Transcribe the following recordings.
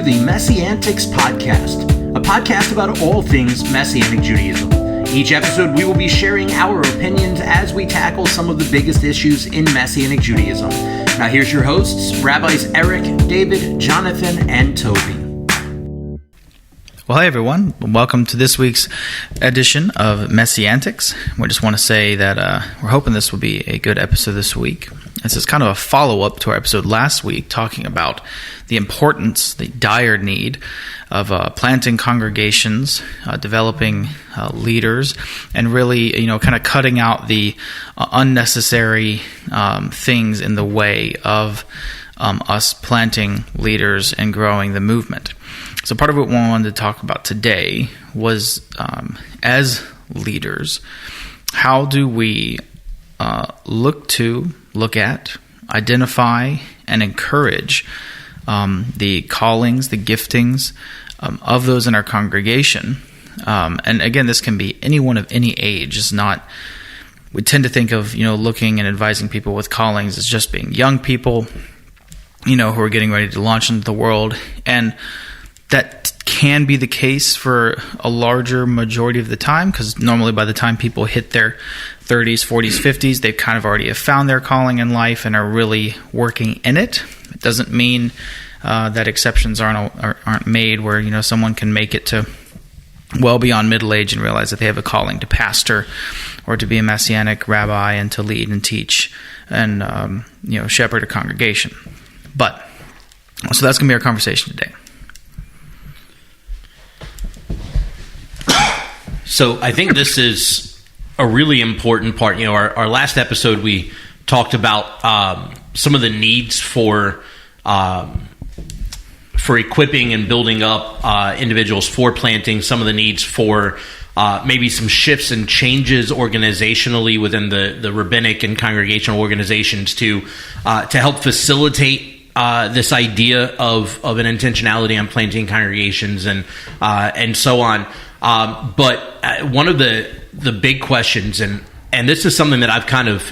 the Messianics Podcast, a podcast about all things Messianic Judaism. Each episode, we will be sharing our opinions as we tackle some of the biggest issues in Messianic Judaism. Now, here's your hosts, Rabbis Eric, David, Jonathan, and Toby. Well, hi everyone. Welcome to this week's edition of Messianics. We just want to say that we're hoping this will be a good episode this week. This is kind of a follow-up to our episode last week talking about the importance, the dire need of planting congregations, developing leaders, and really, kind of cutting out the unnecessary things in the way of us planting leaders and growing the movement. So part of what we wanted to talk about today was, as leaders, how do we look at, identify, and encourage the callings, the giftings of those in our congregation. And again, this can be anyone of any age. It's not. We tend to think of looking and advising people with callings as just being young people, who are getting ready to launch into the world, and that can be the case for a larger majority of the time, because normally by the time people hit their 30s, 40s, 50s, they kind of already have found their calling in life and are really working in it. It doesn't mean that exceptions aren't made where someone can make it to well beyond middle age and realize that they have a calling to pastor or to be a Messianic rabbi and to lead and teach and shepherd a congregation. So that's going to be our conversation today. So I think this is a really important part. Our last episode, we talked about some of the needs for equipping and building up individuals for planting, some of the needs for maybe some shifts and changes organizationally within the rabbinic and congregational organizations to help facilitate this idea of an intentionality on planting congregations and so on. But one of the big questions, and this is something that I've kind of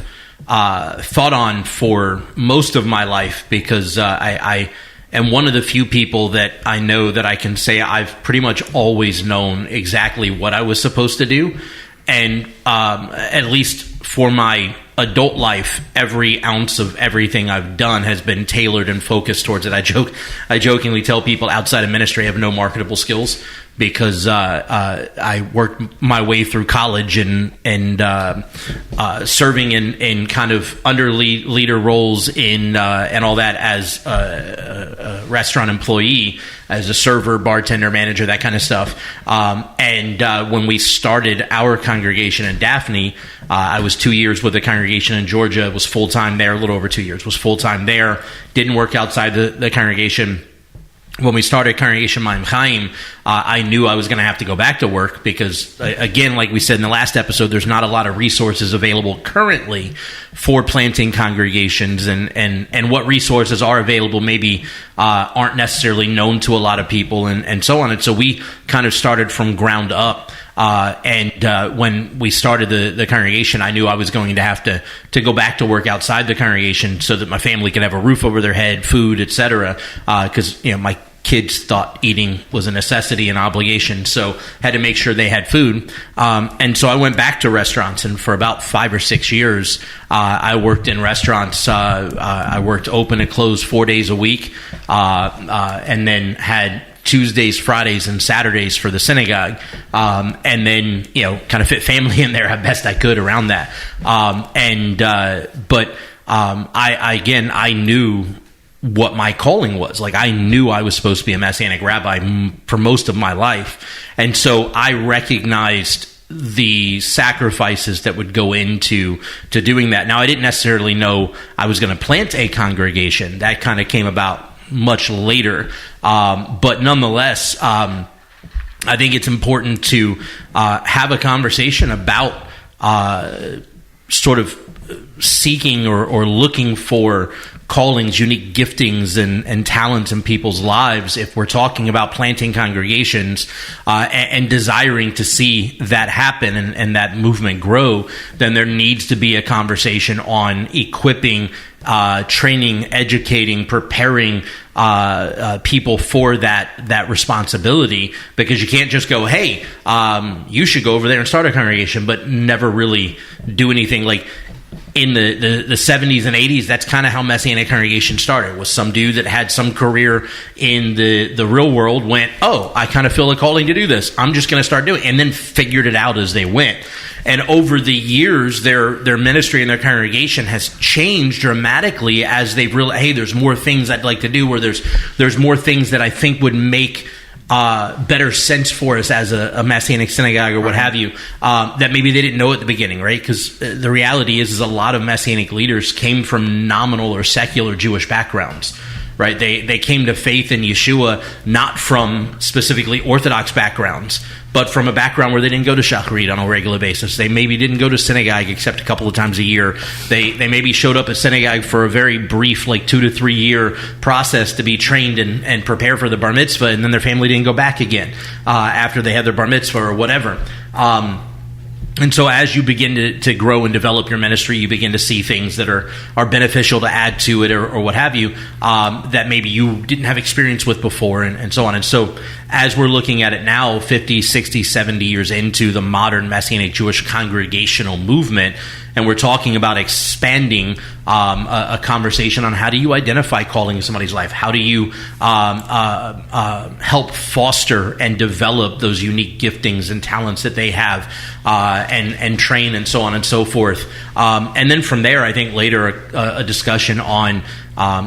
thought on for most of my life, because I am one of the few people that I know that I can say I've pretty much always known exactly what I was supposed to do. And at least for my adult life, every ounce of everything I've done has been tailored and focused towards it. I jokingly tell people outside of ministry I have no marketable skills, because I worked my way through college and serving in kind of under leader roles and all that as a restaurant employee, as a server, bartender, manager, that kind of stuff. And when we started our congregation in Daphne, I was 2 years with the congregation in Georgia, was full-time there, a little over 2 years, was full-time there, didn't work outside the congregation. When we started Congregation Maim Chaim, I knew I was going to have to go back to work because, again, like we said in the last episode, there's not a lot of resources available currently for planting congregations, and what resources are available maybe aren't necessarily known to a lot of people and so on. And so we kind of started from ground up. And when we started the congregation, I knew I was going to have to go back to work outside the congregation so that my family could have a roof over their head, food, etc. Because my kids thought eating was a necessity and obligation, so had to make sure they had food. And so I went back to restaurants, and for about 5 or 6 years, I worked in restaurants. I worked open and closed 4 days a week, and then had Tuesdays, Fridays, and Saturdays for the synagogue, and then kind of fit family in there as best I could around that. But I knew what my calling was. Like, I knew I was supposed to be a Messianic rabbi for most of my life, and so I recognized the sacrifices that would go into doing that. Now, I didn't necessarily know I was going to plant a congregation. That kind of came about much later, but nonetheless, I think it's important to have a conversation about sort of seeking or looking for callings, unique giftings, and talents in people's lives, if we're talking about planting congregations and desiring to see that happen and that movement grow, then there needs to be a conversation on equipping, training, educating, preparing people for that responsibility, because you can't just go, hey, you should go over there and start a congregation, but never really do anything. Like in the 70s and 80s, that's kind of how Messianic Congregation started, was some dude that had some career in the real world went, oh, I kind of feel a calling to do this, I'm just going to start doing it, and then figured it out as they went. And over the years, their ministry and their congregation has changed dramatically as they've realized, hey, there's more things I'd like to do, or there's more things that I think would make better sense for us as a Messianic synagogue or what have you, that maybe they didn't know at the beginning, right? Because the reality is a lot of Messianic leaders came from nominal or secular Jewish backgrounds, right? They came to faith in Yeshua not from specifically Orthodox backgrounds, but from a background where they didn't go to Shacharit on a regular basis. They maybe didn't go to synagogue except a couple of times a year. They maybe showed up at synagogue for a very brief, 2 to 3 year process to be trained and prepare for the bar mitzvah, and then their family didn't go back again after they had their bar mitzvah or whatever. And so as you begin to grow and develop your ministry, you begin to see things that are beneficial to add to it or what have you, that maybe you didn't have experience with before, and so on. And so as we're looking at it now, 50, 60, 70 years into the modern Messianic Jewish congregational movement, and we're talking about expanding a conversation on how do you identify calling in somebody's life? How do you help foster and develop those unique giftings and talents that they have, and train and so on and so forth. And then from there, I think later a discussion on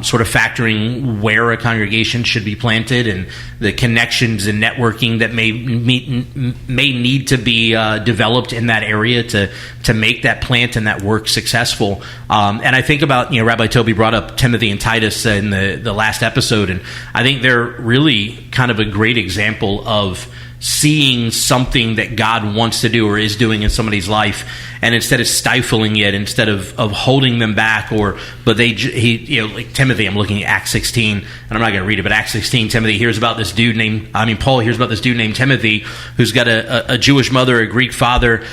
sort of factoring where a congregation should be planted and the connections and networking that may need to be developed in that area to make that plant and that work successful. And I think about, Rabbi Toby brought up Timothy and Titus in the last episode, and I think they're really kind of a great example of seeing something that God wants to do or is doing in somebody's life, and instead of stifling it, instead of holding them back, but like Timothy, I'm looking at Acts 16, and I'm not going to read it, but Acts 16, Paul hears about this dude named Timothy, who's got a Jewish mother, a Greek father.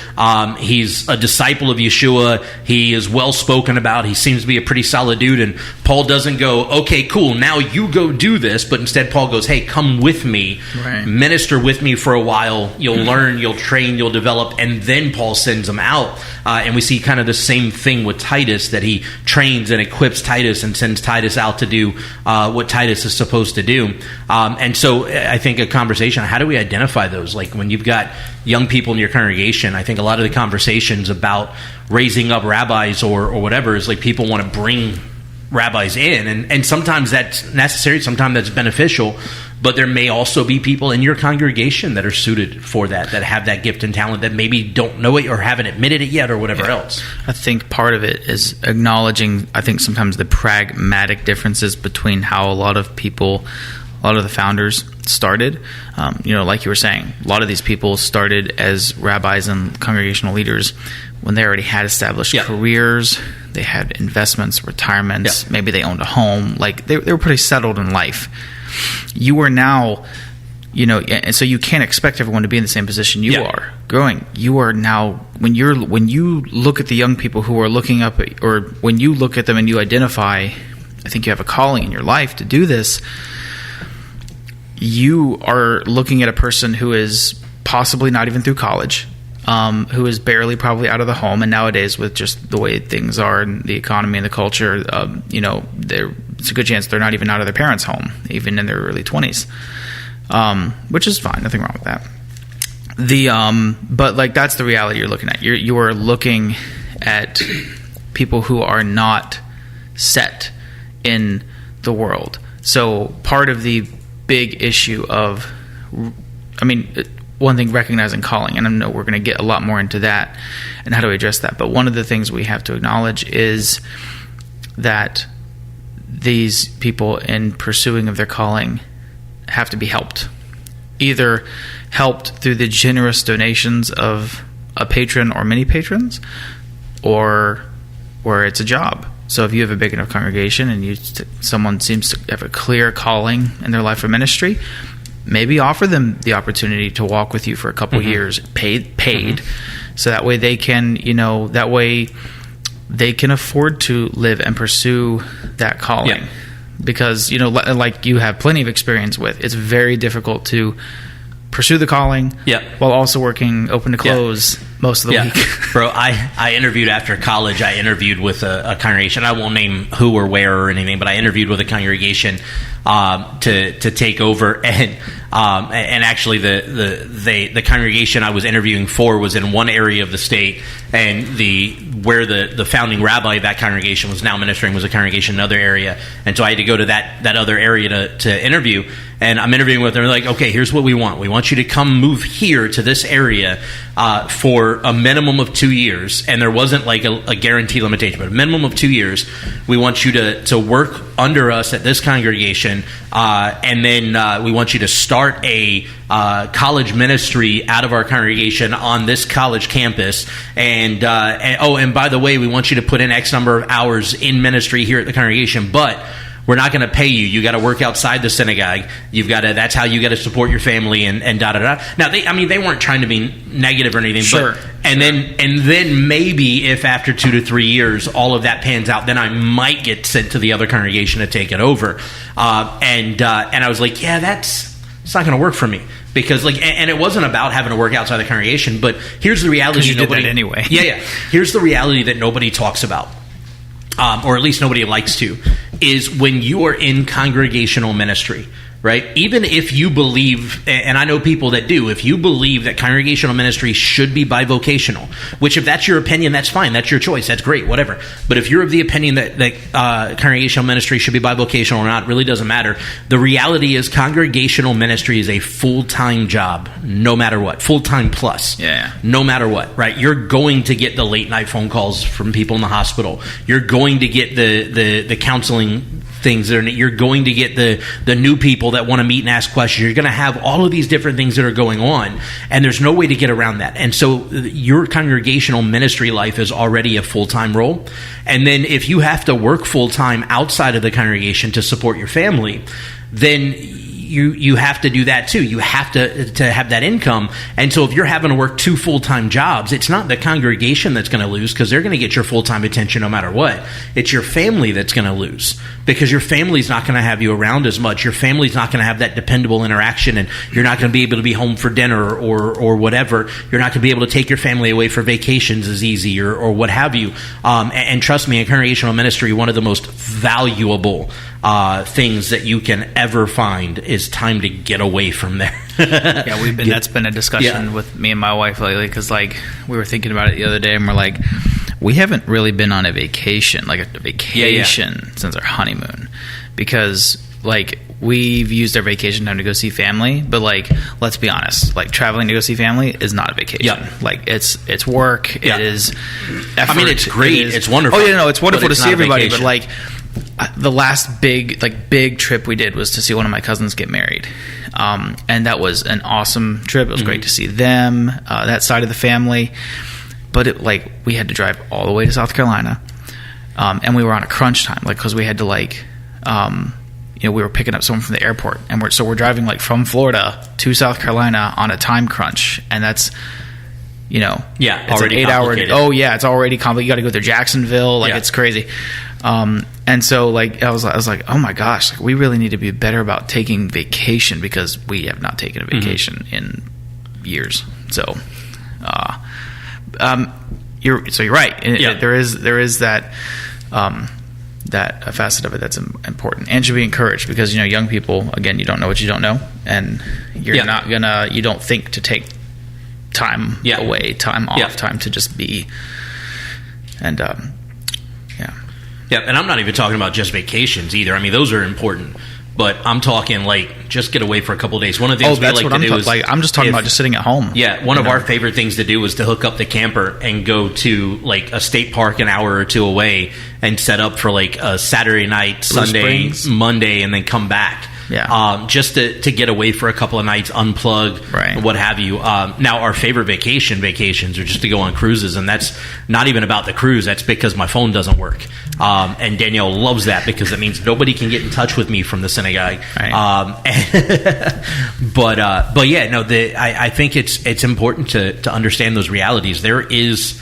He's a disciple of Yeshua. He is well spoken about. He seems to be a pretty solid dude, and Paul doesn't go, okay, cool, now you go do this, but instead Paul goes, hey, come with me, right, minister with me for a while, you'll learn, you'll train, you'll develop, and then Paul sends them out. And we see kind of the same thing with Titus, that he trains and equips Titus and sends Titus out to do what Titus is supposed to do. And so I think a conversation, how do we identify those? Like when you've got young people in your congregation, I think a lot of the conversations about raising up rabbis or whatever is like people want to bring rabbis in, and sometimes that's necessary, sometimes that's beneficial, but there may also be people in your congregation that are suited for that have that gift and talent that maybe don't know it or haven't admitted it yet or whatever else. I think part of it is acknowledging, I think sometimes the pragmatic differences between how a lot of the founders started. Like you were saying, a lot of these people started as rabbis and congregational leaders when they already had established careers, they had investments, retirements, maybe they owned a home, like they were pretty settled in life. You are now, and so you can't expect everyone to be in the same position you are growing. You are now, when you look at the young people who are looking up, or when you look at them and you identify, I think you have a calling in your life to do this, you are looking at a person who is possibly not even through college, who is barely probably out of the home, and nowadays with just the way things are and the economy and the culture, it's a good chance they're not even out of their parents' home, even in their early 20s, which is fine, nothing wrong with that. But like that's the reality you're looking at. You are looking at people who are not set in the world. So part of the big issue of, one thing, recognizing calling, and I know we're going to get a lot more into that and how do we address that, but one of the things we have to acknowledge is that these people in pursuing of their calling have to be helped. Either helped through the generous donations of a patron or many patrons, or where it's a job. So if you have a big enough congregation and someone seems to have a clear calling in their life of ministry, maybe offer them the opportunity to walk with you for a couple years, paid, so that way they can, they can afford to live and pursue that calling. Yeah. Because, like you have plenty of experience with, it's very difficult to pursue the calling while also working open to close most of the week. Bro, I interviewed after college. I interviewed with a congregation. I won't name who or where or anything, but I interviewed with a congregation to take over, and actually the congregation I was interviewing for was in one area of the state, and where the founding rabbi of that congregation was now ministering was a congregation in another area, and so I had to go to that other area to interview. And I'm interviewing with them. They're like, okay, here's what we want. We want you to come move here to this area for a minimum of 2 years. And there wasn't like a guaranteed limitation, but a minimum of 2 years. We want you to work under us at this congregation. And then we want you to start a college ministry out of our congregation on this college campus. And by the way, we want you to put in X number of hours in ministry here at the congregation. But we're not going to pay you. You got to work outside the synagogue. You've got to. That's how you got to support your family and da da da. Now, they weren't trying to be negative or anything. Sure. Then maybe if after 2 to 3 years all of that pans out, then I might get sent to the other congregation to take it over. And I was like, it's not going to work for me. Because and it wasn't about having to work outside the congregation. But here's the reality. You did that anyway. Yeah. Here's the reality that nobody talks about. Or at least nobody likes to, is when you are in congregational ministry, right? Even if you believe, and I know people that do, if you believe that congregational ministry should be bivocational, which if that's your opinion, that's fine. That's your choice. That's great, whatever. But if you're of the opinion that congregational ministry should be bivocational or not, it really doesn't matter. The reality is congregational ministry is a full-time job, no matter what. Full-time plus. Yeah. No matter what, right? You're going to get the late-night phone calls from people in the hospital. You're going to get the counseling things. You're going to get the new people that want to meet and ask questions. You're going to have all of these different things that are going on, and there's no way to get around that. And so your congregational ministry life is already a full-time role. And then if you have to work full-time outside of the congregation to support your family, then you have to do that too. You have to have that income. And so if you're having to work 2 full-time jobs, it's not the congregation that's going to lose, because they're going to get your full-time attention no matter what. It's your family that's going to lose, because your family's not going to have you around as much. Your family's not going to have that dependable interaction, and you're not going to be able to be home for dinner or whatever. You're not going to be able to take your family away for vacations as easy or what have you. And trust me, in congregational ministry, one of the most valuable things that you can ever find is time to get away from there. That's been a discussion with me and my wife lately, because we were thinking about it the other day, and we're like, we haven't really been on a vacation since our honeymoon, because we've used our vacation time to go see family, but let's be honest, traveling to go see family is not a vacation. It's work. It is effort. I mean, it's great. It's wonderful. Oh yeah, no, it's wonderful to see everybody, vacation. but the last big trip we did was to see one of my cousins get married, and that was an awesome trip. It was great to see them, that side of the family, but we had to drive all the way to South Carolina, and we were on a crunch time, because we had to we were picking up someone from the airport, and we're driving from Florida to South Carolina on a time crunch, and that's it's already an 8 hour. Oh yeah, it's already complicated. You got to go through Jacksonville, it's crazy. And so I was like, oh my gosh, we really need to be better about taking vacation, because we have not taken a vacation in years. So, you're right. There is that that facet of it that's important, and should be encouraged, because young people, again, you don't know what you don't know, and you're not gonna, you don't think to take time away, time off, time to just be, and and I'm not even talking about just vacations either. I mean, those are important, but I'm talking just get away for a couple of days. One of the things we like to do is I'm just talking about just sitting at home. Yeah, one of our favorite things to do was to hook up the camper and go to a state park an hour or two away and set up for a Saturday night, Sunday, Monday, and then come back. just to get away for a couple of nights, unplug, Right. what have you. Now, our favorite vacations are just to go on cruises, and that's not even about the cruise. That's because my phone doesn't work. And Danielle loves that because it means nobody can get in touch with me from the synagogue. Right. But yeah, no, I think it's important to understand those realities. There is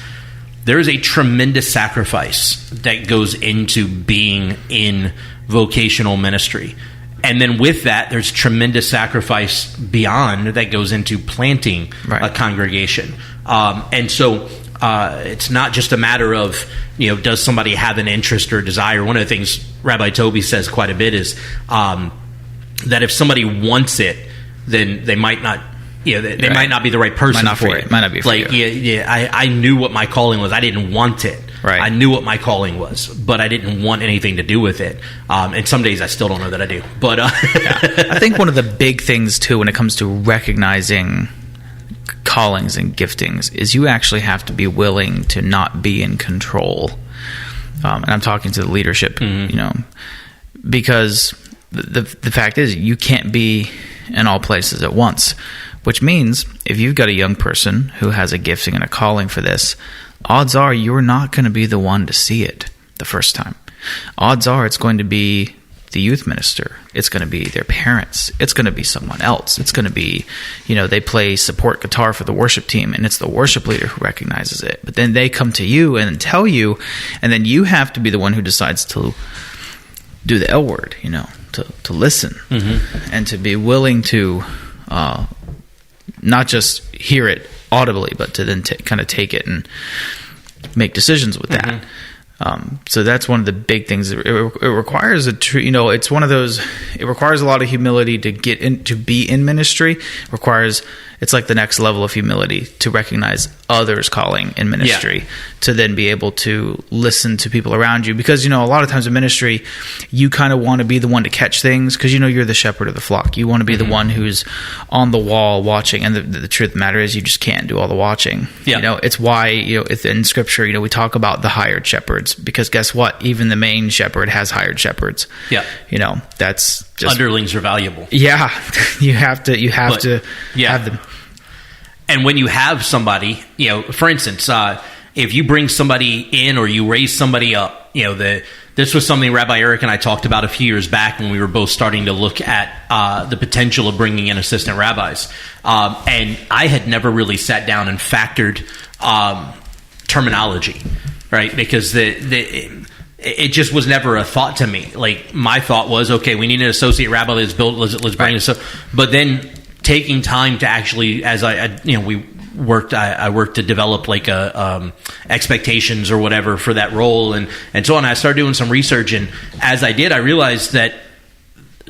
a tremendous sacrifice that goes into being in vocational ministry. And then with that, there's tremendous sacrifice beyond that goes into planting Right. a congregation. And so it's not just a matter of, does somebody have an interest or desire? One of the things Rabbi Toby says quite a bit is that if somebody wants it, then they might not. They might not be the right person for it. Might not be for you. I knew what my calling was. I didn't want it. Right. I knew what my calling was, but I didn't want anything to do with it. And some days I still don't know that I do. But I think one of the big things, too, when it comes to recognizing callings and giftings is you actually have to be willing to not be in control. And I'm talking to the leadership, because the fact is you can't be in all places at once, which means if you've got a young person who has a gifting and a calling for this, odds are you're not going to be the one to see it the first time. Odds are it's going to be the youth minister. It's going to be their parents. It's going to be someone else. It's going to be, they play support guitar for the worship team, and it's the worship leader who recognizes it. But then they come to you and tell you, and then you have to be the one who decides to do the L word, to listen and to be willing to not just hear it audibly, but to then kind of take it and make decisions with that. So that's one of the big things. It requires it's one of those. It requires a lot of humility to get in, to be in ministry. It's like the next level of humility to recognize others' calling in ministry, to then be able to listen to people around you. Because, a lot of times in ministry, you kind of want to be the one to catch things because, you're the shepherd of the flock. You want to be the one who's on the wall watching. And the truth of the matter is you just can't do all the watching. Yeah. It's why, in Scripture, we talk about the hired shepherds because guess what? Even the main shepherd has hired shepherds. Yeah. That's just... Underlings are valuable. Yeah. You have to have them. And when you have somebody, for instance, if you bring somebody in or you raise somebody up, this was something Rabbi Eric and I talked about a few years back when we were both starting to look at the potential of bringing in assistant rabbis. And I had never really sat down and factored terminology, right? Because it just was never a thought to me. Like my thought was, okay, we need an associate rabbi. Let's bring it. But then taking time to actually, as I worked to develop like expectations or whatever for that role and so on. I started doing some research, and as I did, I realized that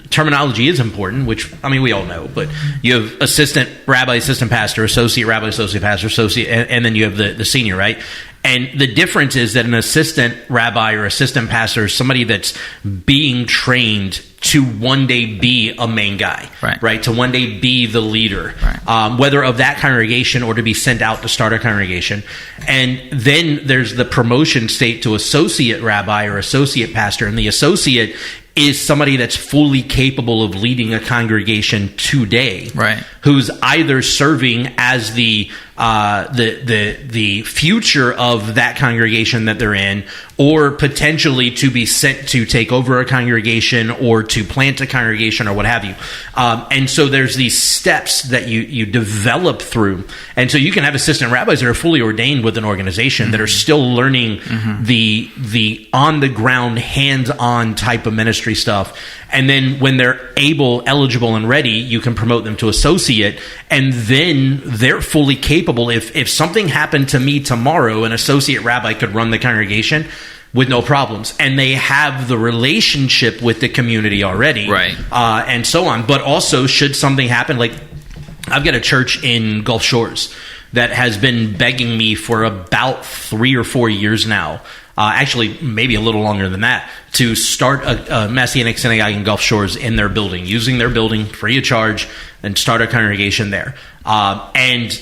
terminology is important, which we all know. But you have assistant rabbi, assistant pastor, associate rabbi, associate pastor, associate, and then you have the senior, right? And the difference is that an assistant rabbi or assistant pastor is somebody that's being trained to one day be a main guy, right? To one day be the leader, whether of that congregation or to be sent out to start a congregation. And then there's the promotion state to associate rabbi or associate pastor. And the associate is somebody that's fully capable of leading a congregation today, who's either serving as the future of that congregation that they're in, or potentially to be sent to take over a congregation or to plant a congregation or what have you. And so there's these steps that you develop through. And so you can have assistant rabbis that are fully ordained with an organization that are still learning the on-the-ground, hands-on type of ministry stuff. And then when they're eligible, and ready, you can promote them to associate. And then they're fully capable. If something happened to me tomorrow, an associate rabbi could run the congregation with no problems. And they have the relationship with the community already. And so on. But also, should something happen, like I've got a church in Gulf Shores that has been begging me for about 3 or 4 years now, actually maybe a little longer than that, to start a Messianic synagogue in Gulf Shores in their building, using their building free of charge, and start a congregation there. And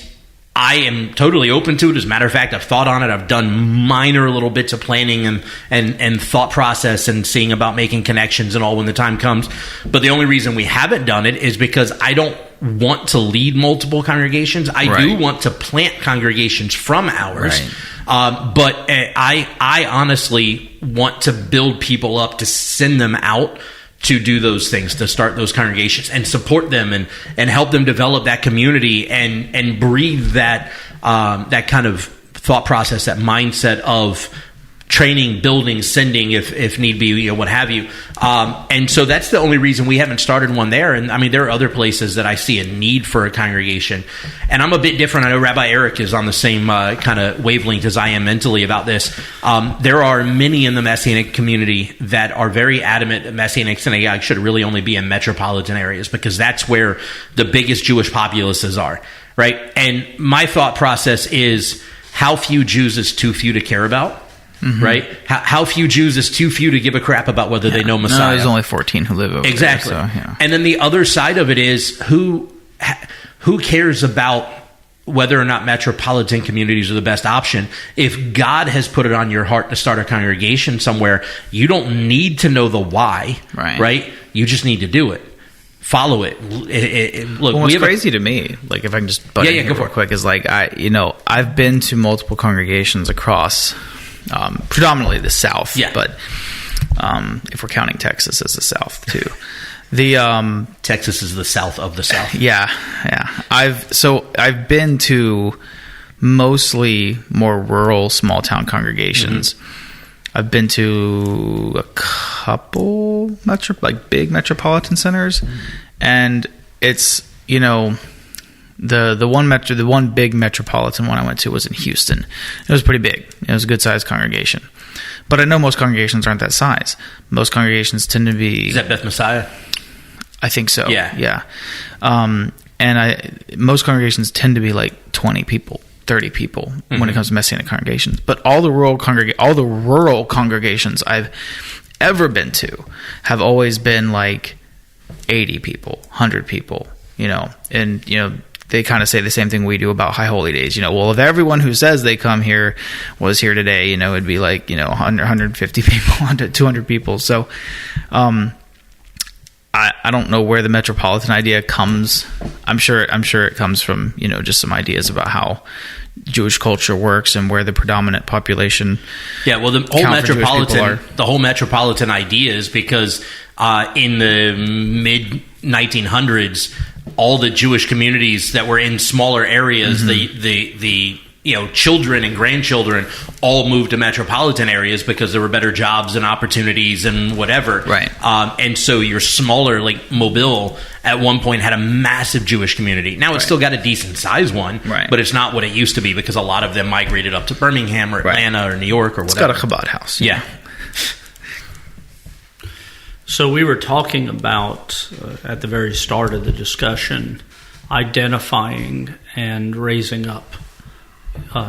I am totally open to it. As a matter of fact, I've thought on it. I've done minor little bits of planning and thought process and seeing about making connections and all when the time comes. But the only reason we haven't done it is because I don't want to lead multiple congregations. I do want to plant congregations from ours. But I honestly want to build people up to send them out to do those things, to start those congregations and support them and help them develop that community and breathe that kind of thought process, that mindset of training, building, sending, if need be, what have you. And so that's the only reason we haven't started one there. And I mean, there are other places that I see a need for a congregation. And I'm a bit different. I know Rabbi Eric is on the same kind of wavelength as I am mentally about this. There are many in the Messianic community that are very adamant that Messianic synagogue should really only be in metropolitan areas, because that's where the biggest Jewish populaces are, right? And my thought process is, how few Jews is too few to care about? Right? How few Jews is too few to give a crap about whether they know Messiah? No, there's only 14 who live over exactly. there. So, And then the other side of it is, who cares about whether or not metropolitan communities are the best option? If God has put it on your heart to start a congregation somewhere, you don't need to know the why, right? You just need to do it. Follow it. Look, what's crazy to me, like if I can just butt in here real quick, is like I've been to multiple congregations across predominantly the South, but if we're counting Texas as the South too, Texas is the South of the South. Yeah. I've been to mostly more rural, small town congregations. I've been to a couple big metropolitan centers, and it's the one big metropolitan one I went to was in Houston. It was pretty big. It was a good sized congregation, but I know most congregations aren't that size. Most congregations tend to be. Is that Beth Messiah? I think so. Yeah. Most congregations tend to be like 20 people. 30 people when it comes to Messianic congregations, but all the rural congregations I've ever been to have always been like 80 people, 100 people, and they kind of say the same thing we do about High Holy Days. Well, if everyone who says they come here was here today, it'd be like 100, 150 people, 200 people. So I don't know where the metropolitan idea comes. I'm sure it comes from just some ideas about how Jewish culture works and where the predominant population. Yeah, well, the whole metropolitan idea is because in the mid 1900s, all the Jewish communities that were in smaller areas, the children and grandchildren all moved to metropolitan areas because there were better jobs and opportunities and whatever. Right. And so your smaller, like Mobile, at one point had a massive Jewish community. Now it's still got a decent sized one, but it's not what it used to be because a lot of them migrated up to Birmingham or Atlanta or New York or whatever. It's got a Chabad house. Yeah. So we were talking about, at the very start of the discussion, identifying and raising up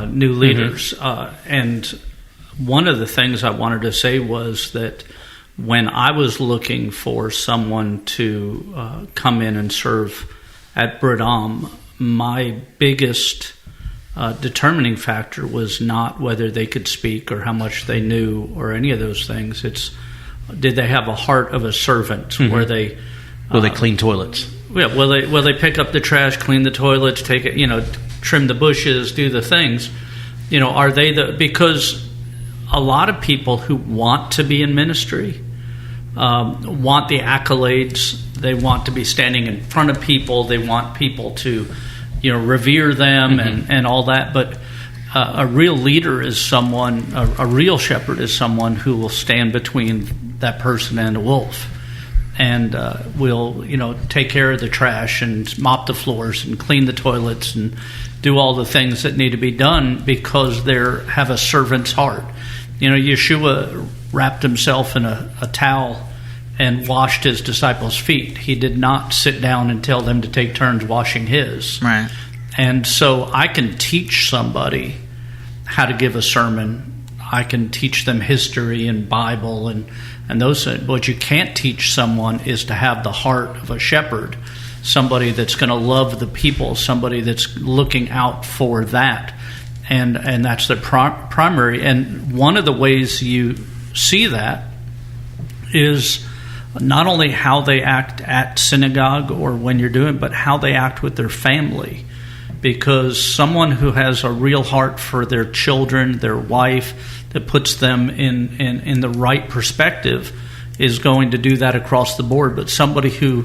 new leaders. And one of the things I wanted to say was that when I was looking for someone to come in and serve at Bradam, my biggest determining factor was not whether they could speak or how much they knew or any of those things. It's, did they have a heart of a servant? Where they will they clean toilets? Yeah, will they pick up the trash, clean the toilets, take it, trim the bushes, do the things? Are they because a lot of people who want to be in ministry want the accolades. They want to be standing in front of people. They want people to, revere them and all that. But a real leader is someone, a real shepherd is someone who will stand between that person and a wolf, and will take care of the trash and mop the floors and clean the toilets and do all the things that need to be done because they have a servant's heart. Yeshua wrapped himself in a towel and washed his disciples' feet. He did not sit down and tell them to take turns washing his. Right. And so I can teach somebody how to give a sermon. I can teach them history and Bible and those things. What you can't teach someone is to have the heart of a shepherd somebody that's going to love the people, somebody that's looking out for that. And that's the primary. And one of the ways you see that is not only how they act at synagogue or when you're doing, but how they act with their family. Because someone who has a real heart for their children, their wife, that puts them in the right perspective is going to do that across the board. But somebody who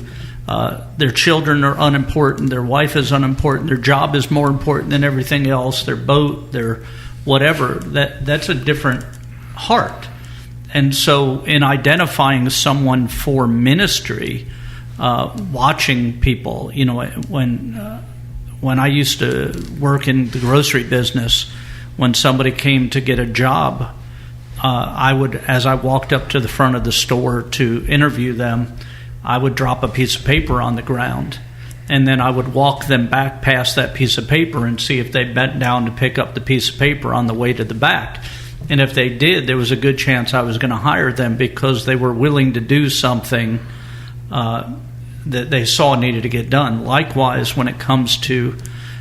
their children are unimportant, their wife is unimportant, their job is more important than everything else, their boat, their whatever, that's a different heart. And so in identifying someone for ministry, watching people, when I used to work in the grocery business, when somebody came to get a job, I would, as I walked up to the front of the store to interview them, I would drop a piece of paper on the ground, and then I would walk them back past that piece of paper and see if they bent down to pick up the piece of paper on the way to the back. And if they did, there was a good chance I was going to hire them because they were willing to do something that they saw needed to get done. Likewise, when it comes to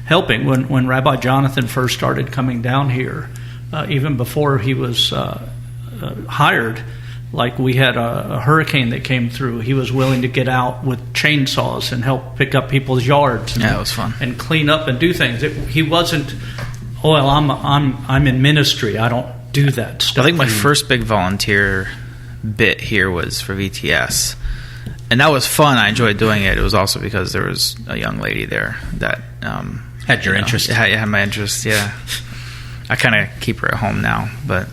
helping, when Rabbi Jonathan first started coming down here, even before he was hired, like we had a hurricane that came through, he was willing to get out with chainsaws and help pick up people's yards. Yeah, it was fun. And clean up and do things. He wasn't, I'm in ministry, I don't do that stuff. I think my first big volunteer bit here was for VTS. And that was fun. I enjoyed doing it. It was also because there was a young lady there that had your interest. Had my interest, yeah. I kind of keep her at home now, but...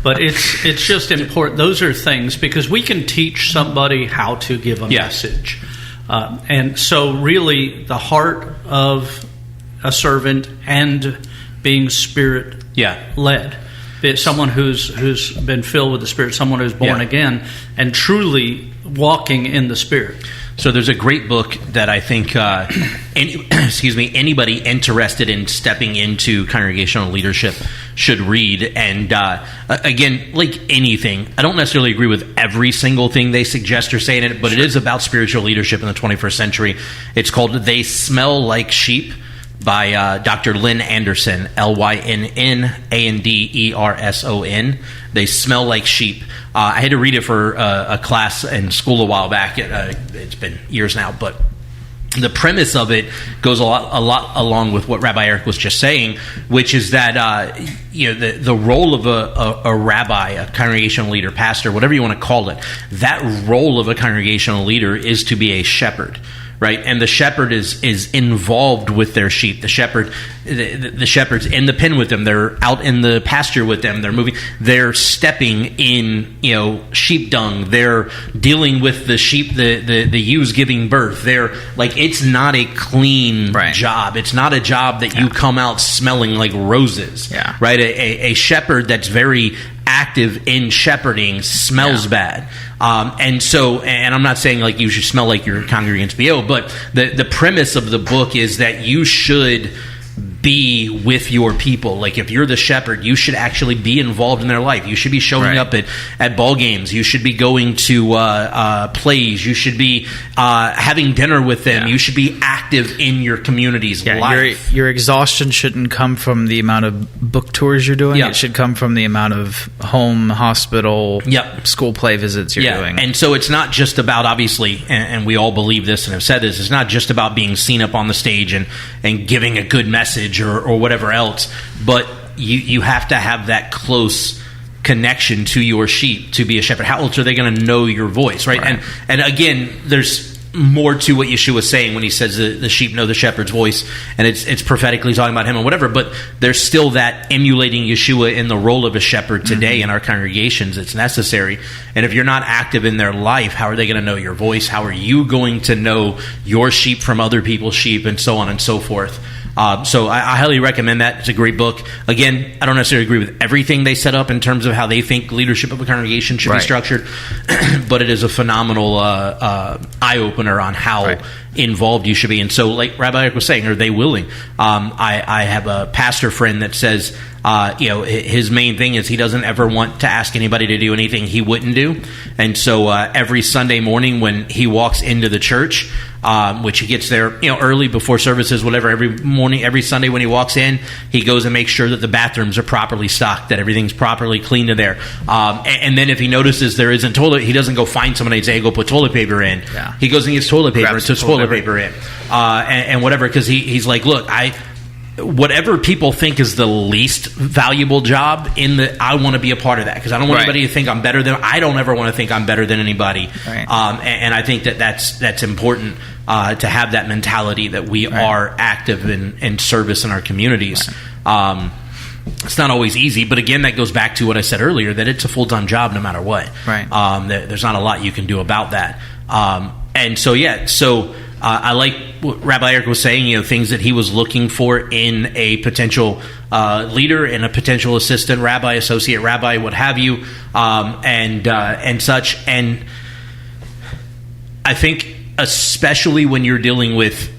But it's just important. Those are things, because we can teach somebody how to give a message. And so really the heart of a servant and being Spirit-led. Someone who's been filled with the Spirit, someone who's born again, and truly walking in the Spirit. So there's a great book that I think anybody interested in stepping into congregational leadership should read. And again, like anything, I don't necessarily agree with every single thing they suggest or say in it, but it is about spiritual leadership in the 21st century. It's called They Smell Like Sheep by Dr. Lynn Anderson, LYNNANDERSON. They Smell Like Sheep. I had to read it for a class in school a while back. It's been years now, but the premise of it goes a lot along with what Rabbi Eric was just saying, which is that the role of a rabbi, a congregational leader, pastor, whatever you want to call it, that role of a congregational leader is to be a shepherd. Right, and the shepherd is involved with their sheep. The shepherd's in the pen with them. They're out in the pasture with them. They're moving. They're stepping in, sheep dung. They're dealing with the sheep, the ewes giving birth. They're like, it's not a clean job. It's not a job that you come out smelling like roses. Yeah. Right, a shepherd that's very active in shepherding smells bad. And I'm not saying like you should smell like your congregants BO, but the premise of the book is that you should be with your people. Like if you're the shepherd, you should actually be involved in their life. You should be showing up at ball games. You should be going to plays. You should be having dinner with them. You should be active in your community's life. Your exhaustion shouldn't come from the amount of book tours you're doing. It should come from the amount of home, hospital, school play visits you're doing. And so it's not just about, obviously, and we all believe this and have said this, it's not just about being seen up on the stage and giving a good message or whatever else, but you have to have that close connection to your sheep to be a shepherd. How else are they going to know your voice, right? And again, there's more to what Yeshua is saying when he says the sheep know the shepherd's voice, and it's prophetically talking about him and whatever, but there's still that emulating Yeshua in the role of a shepherd today in our congregations. It's necessary. And if you're not active in their life, how are they going to know your voice? How are you going to know your sheep from other people's sheep, and so on and so forth? So I highly recommend that. It's a great book. Again, I don't necessarily agree with everything they set up in terms of how they think leadership of a congregation should be structured, but it is a phenomenal eye-opener on how involved you should be. And so, like Rabbi Eric was saying, are they willing? I have a pastor friend that says, his main thing is he doesn't ever want to ask anybody to do anything he wouldn't do. And so every Sunday morning when he walks into the church, which he gets there early before services, whatever, every Sunday when he walks in, he goes and makes sure that the bathrooms are properly stocked, that everything's properly cleaned in there. And then if he notices there isn't toilet, he doesn't go find somebody and say, hey, go put toilet paper in. Yeah. He goes and gets toilet paper and puts toilet paper in. And whatever, because he's like, look, whatever people think is the least valuable job I want to be a part of that, because I don't want anybody to think I'm better than. I don't ever want to think I'm better than anybody. Right. And I think that's important to have that mentality that we are active in service in our communities. Right. It's not always easy, but again, that goes back to what I said earlier, that it's a full-time job no matter what. Right. There's not a lot you can do about that. And so, I like what Rabbi Eric was saying, things that he was looking for in a potential leader and a potential assistant rabbi, associate rabbi, what have you, and such. And I think especially when you're dealing with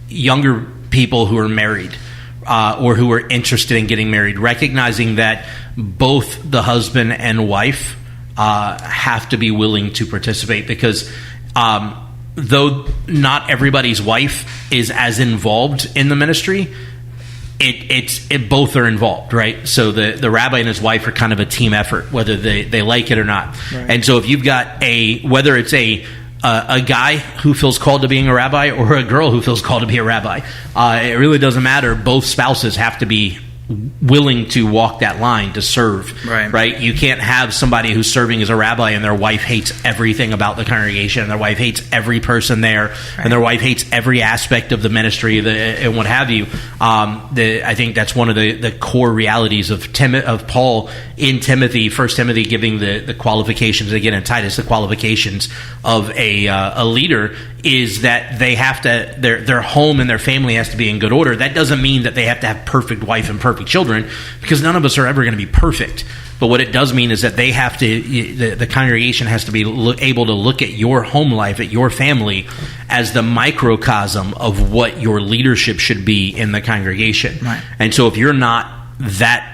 younger people who are married or who are interested in getting married, recognizing that both the husband and wife have to be willing to participate, because though not everybody's wife is as involved in the ministry, it both are involved, right? So the rabbi and his wife are kind of a team effort, whether they like it or not. Right. And so if you've got whether it's a guy who feels called to being a rabbi or a girl who feels called to be a rabbi, it really doesn't matter. Both spouses have to be willing to walk that line to serve, right? You can't have somebody who's serving as a rabbi and their wife hates everything about the congregation, and their wife hates every person there, and their wife hates every aspect of the ministry and what have you. I think that's one of the core realities of Paul in Timothy, 1 Timothy, giving the qualifications, again in Titus, the qualifications of a leader, is that they have to, their home and their family has to be in good order. That doesn't mean that they have to have perfect wife and perfect children, because none of us are ever going to be perfect. But what it does mean is that they have to, the congregation has to be able to look at your home life, at your family, as the microcosm of what your leadership should be in the congregation. Right. And so if you're not that,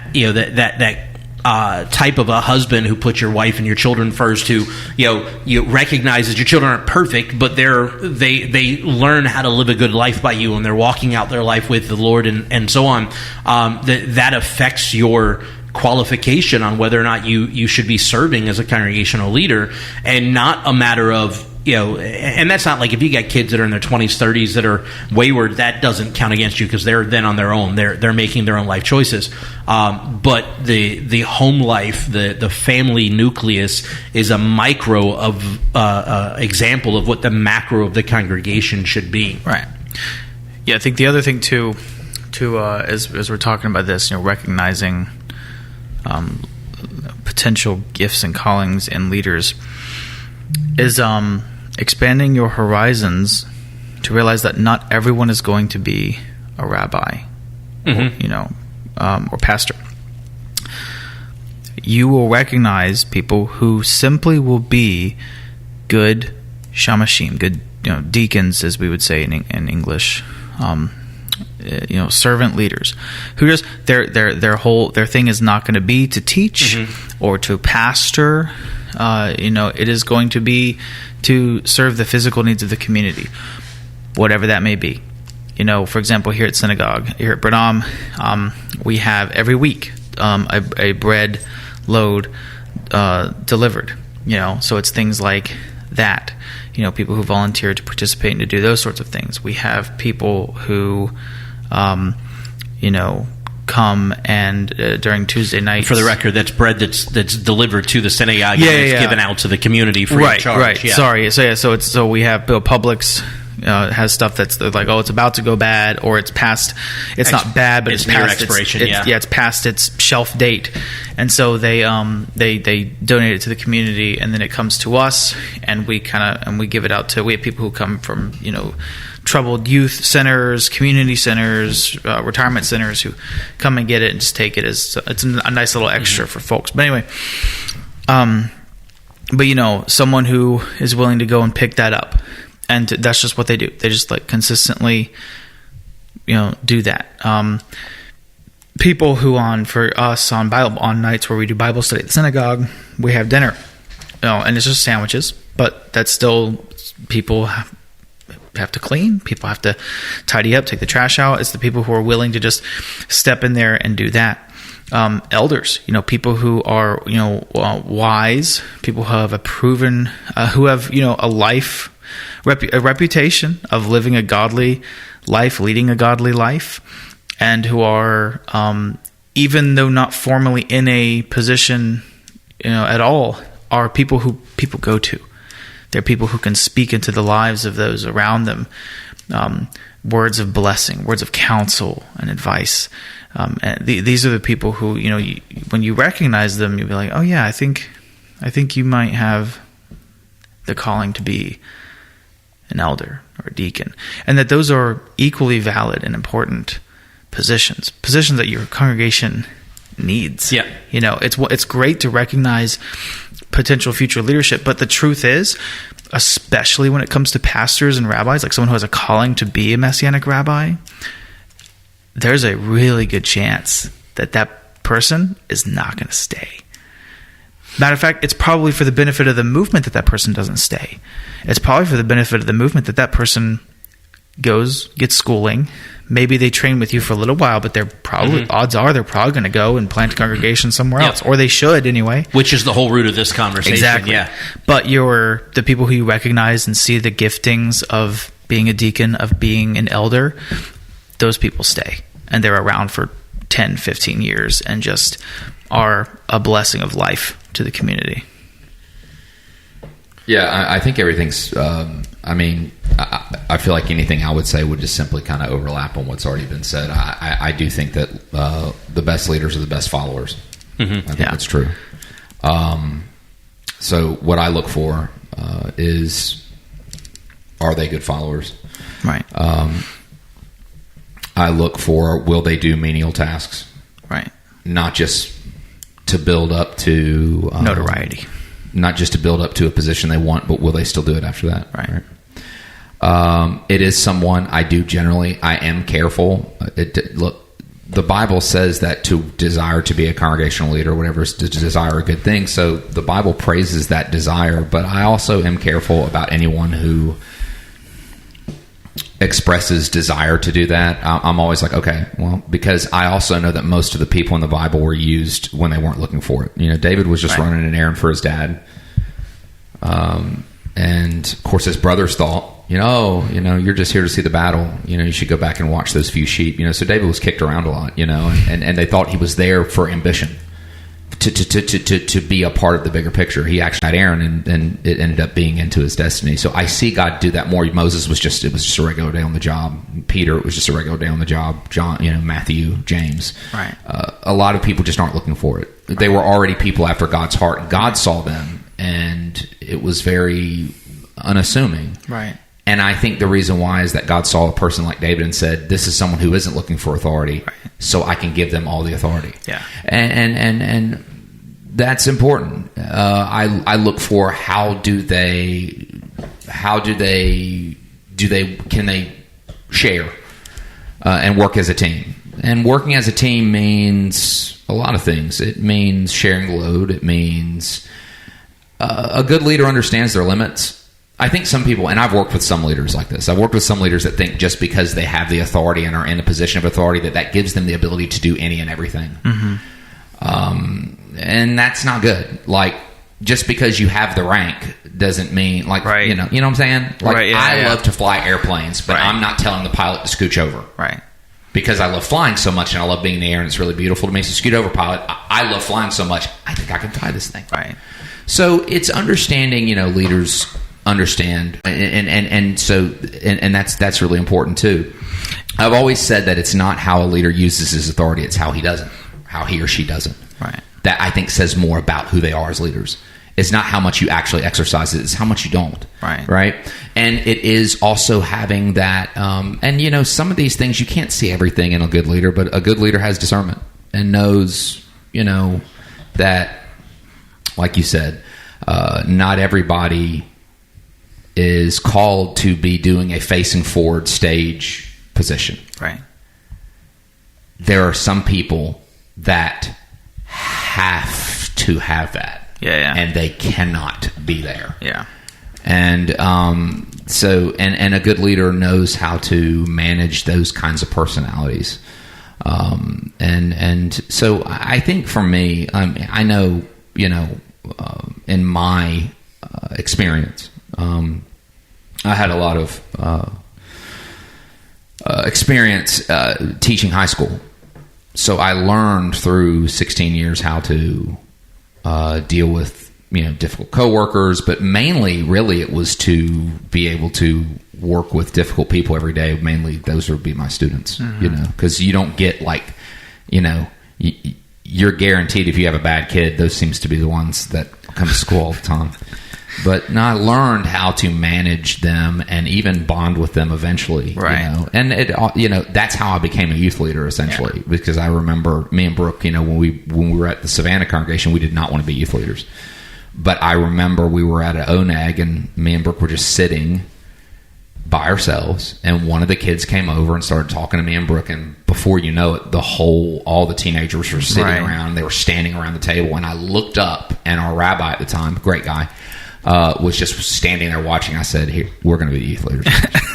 type of a husband who puts your wife and your children first, who you recognize that your children aren't perfect, but they learn how to live a good life by you, and they're walking out their life with the Lord and so on, that affects your qualification on whether or not you should be serving as a congregational leader, and not a matter of and that's not like if you got kids that are in their 20s, 30s that are wayward, that doesn't count against you, because they're then on their own. They're making their own life choices. But the home life, the family nucleus, is a micro of example of what the macro of the congregation should be. Right. Yeah, I think the other thing too, as we're talking about this, recognizing potential gifts and callings in leaders, is expanding your horizons to realize that not everyone is going to be a rabbi, or pastor. You will recognize people who simply will be good shamashim, good deacons, as we would say in English, servant leaders, who just their thing is not going to be to teach or to pastor. It is going to be to serve the physical needs of the community, whatever that may be. For example, here at synagogue, here at Branham, we have every week a bread load delivered. So it's things like that. People who volunteer to participate and to do those sorts of things. We have people who, come and during Tuesday nights. For the record, that's bread that's delivered to the synagogue and it's given out to the community free of charge. Right. Yeah. Sorry. So we have Publix has stuff that's like, it's about to go bad, or it's past. It's not bad, but it's near past expiration. It's past its shelf date, and so they donate it to the community, and then it comes to us, and we give it out to. We have people who come from troubled youth centers, community centers, retirement centers, who come and get it and just take it as it's a nice little extra for folks. But anyway, someone who is willing to go and pick that up, and that's just what they do. They just consistently, do that. people who for us on nights where we do Bible study at the synagogue, we have dinner, and it's just sandwiches, but that's still people have to clean, people have to tidy up, take the trash out. It's the people who are willing to just step in there and do that. Elders, people who are, wise, people who have a reputation of living a godly life, leading a godly life, and who are, even though not formally in a position, at all, are people who people go to. They're people who can speak into the lives of those around them, words of blessing, words of counsel and advice. And these are the people who, when you recognize them, you'll be like, oh yeah, I think you might have the calling to be an elder or a deacon, and that those are equally valid and important positions that your congregation needs. Yeah. It's great to recognize potential future leadership, but the truth is, especially when it comes to pastors and rabbis, like someone who has a calling to be a Messianic rabbi, there's a really good chance that person is not going to stay. Matter of fact, it's probably for the benefit of the movement that person doesn't stay. It's probably for the benefit of the movement that person gets schooling. Maybe they train with you for a little while, but they're probably, odds are they're probably going to go and plant a congregation somewhere else, or they should anyway. Which is the whole root of this conversation. Exactly. Yeah. But the people who you recognize and see the giftings of being a deacon, of being an elder, those people stay. And they're around for 10, 15 years and just are a blessing of life to the community. Yeah, I think everything's... I feel like anything I would say would just simply kind of overlap on what's already been said. I do think that the best leaders are the best followers. Mm-hmm. I think that's true. So what I look for is, are they good followers? Right. I look for, will they do menial tasks? Right. Not just to build up to... notoriety. Not just to build up to a position they want, but will they still do it after that? Right. It is someone I am careful. Look, the Bible says that to desire to be a congregational leader, whatever, is to desire a good thing. So the Bible praises that desire, but I also am careful about anyone who expresses desire to do that. I'm always like, okay, well, because I also know that most of the people in the Bible were used when they weren't looking for it. David was just running an errand for his dad. And of course his brothers thought, you're just here to see the battle. You should go back and watch those few sheep. So David was kicked around a lot, and they thought he was there for ambition, to be a part of the bigger picture. He actually had Aaron, and it ended up being into his destiny. So I see God do that more. Moses was just a regular day on the job. Peter, it was just a regular day on the job. John, Matthew, James. Right. A lot of people just aren't looking for it. They were already people after God's heart. God saw them, and it was very unassuming. Right. And I think the reason why is that God saw a person like David and said, this is someone who isn't looking for authority, so I can give them all the authority. Yeah. And that's important. I look for can they share and work as a team. And working as a team means a lot of things. It means sharing the load. It means a good leader understands their limits. I think some people, and I've worked with some leaders like this, I've worked with some leaders that think just because they have the authority and are in a position of authority that gives them the ability to do any and everything. Mm-hmm. And that's not good. Like, just because you have the rank doesn't mean, like, you know what I'm saying? Like, I love to fly airplanes, but I'm not telling the pilot to scooch over. Right. Because I love flying so much and I love being in the air and it's really beautiful to me. So scoot over, pilot. I love flying so much, I think I can fly this thing. Right. So it's understanding, leaders understand, and that's really important too. I've always said that it's not how a leader uses his authority, it's how he or she doesn't. Right. That I think says more about who they are as leaders. It's not how much you actually exercise it, it's how much you don't. Right. Right. And it is also having that, and some of these things you can't see everything in a good leader, but a good leader has discernment and knows, that, like you said, not everybody is called to be doing a facing forward stage position. Right. there are some people that have to have that. Yeah. And they cannot be there. Yeah. And so a good leader knows how to manage those kinds of personalities. And so I think for me, I know, in my experience, I had a lot of experience teaching high school. So I learned through 16 years how to deal with difficult coworkers, but mainly, really, it was to be able to work with difficult people every day. Mainly, those would be my students. Because you don't get you're guaranteed if you have a bad kid, those seems to be the ones that come to school all the time. But I learned how to manage them and even bond with them eventually. Right. And it, that's how I became a youth leader essentially. Because I remember me and Brooke, when we were at the Savannah congregation, we did not want to be youth leaders. But I remember we were at an ONAG and me and Brooke were just sitting by ourselves, and one of the kids came over and started talking to me and Brooke, and before you know it, all the teenagers were sitting around, they were standing around the table, and I looked up, and our rabbi at the time, great guy, was just standing there watching. I said, "Here, we're going to be youth leaders."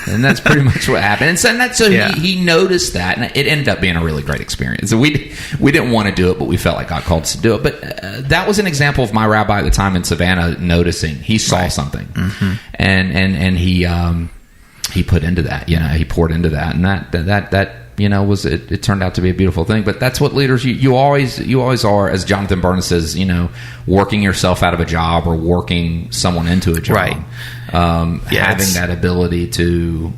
And that's pretty much what happened. And so he noticed that, and it ended up being a really great experience. So we didn't want to do it, but we felt like God called us to do it. But that was an example of my rabbi at the time in Savannah noticing. He saw something, and he put into that. He poured into that, and that it turned out to be a beautiful thing. But that's what leaders you always are, as Jonathan Byrne says, working yourself out of a job or working someone into a job. Right. Having that ability to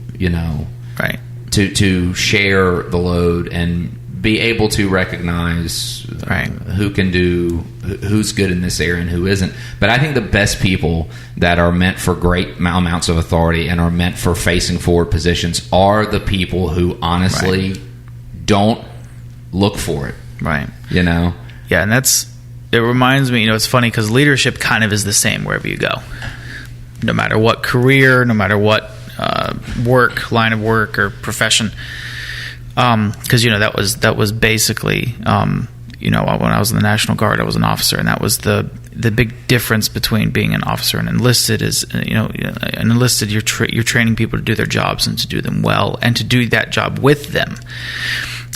to share the load and be able to recognize who's good in this area and who isn't. But I think the best people that are meant for great amounts of authority and are meant for facing forward positions are the people who honestly don't look for it. Right. Yeah, and it reminds me, it's funny because leadership kind of is the same wherever you go. No matter what career, no matter what line of work or profession. Because that was basically when I was in the National Guard, I was an officer, and that was the big difference between being an officer and enlisted. Is an enlisted, you're training people to do their jobs and to do them well and to do that job with them.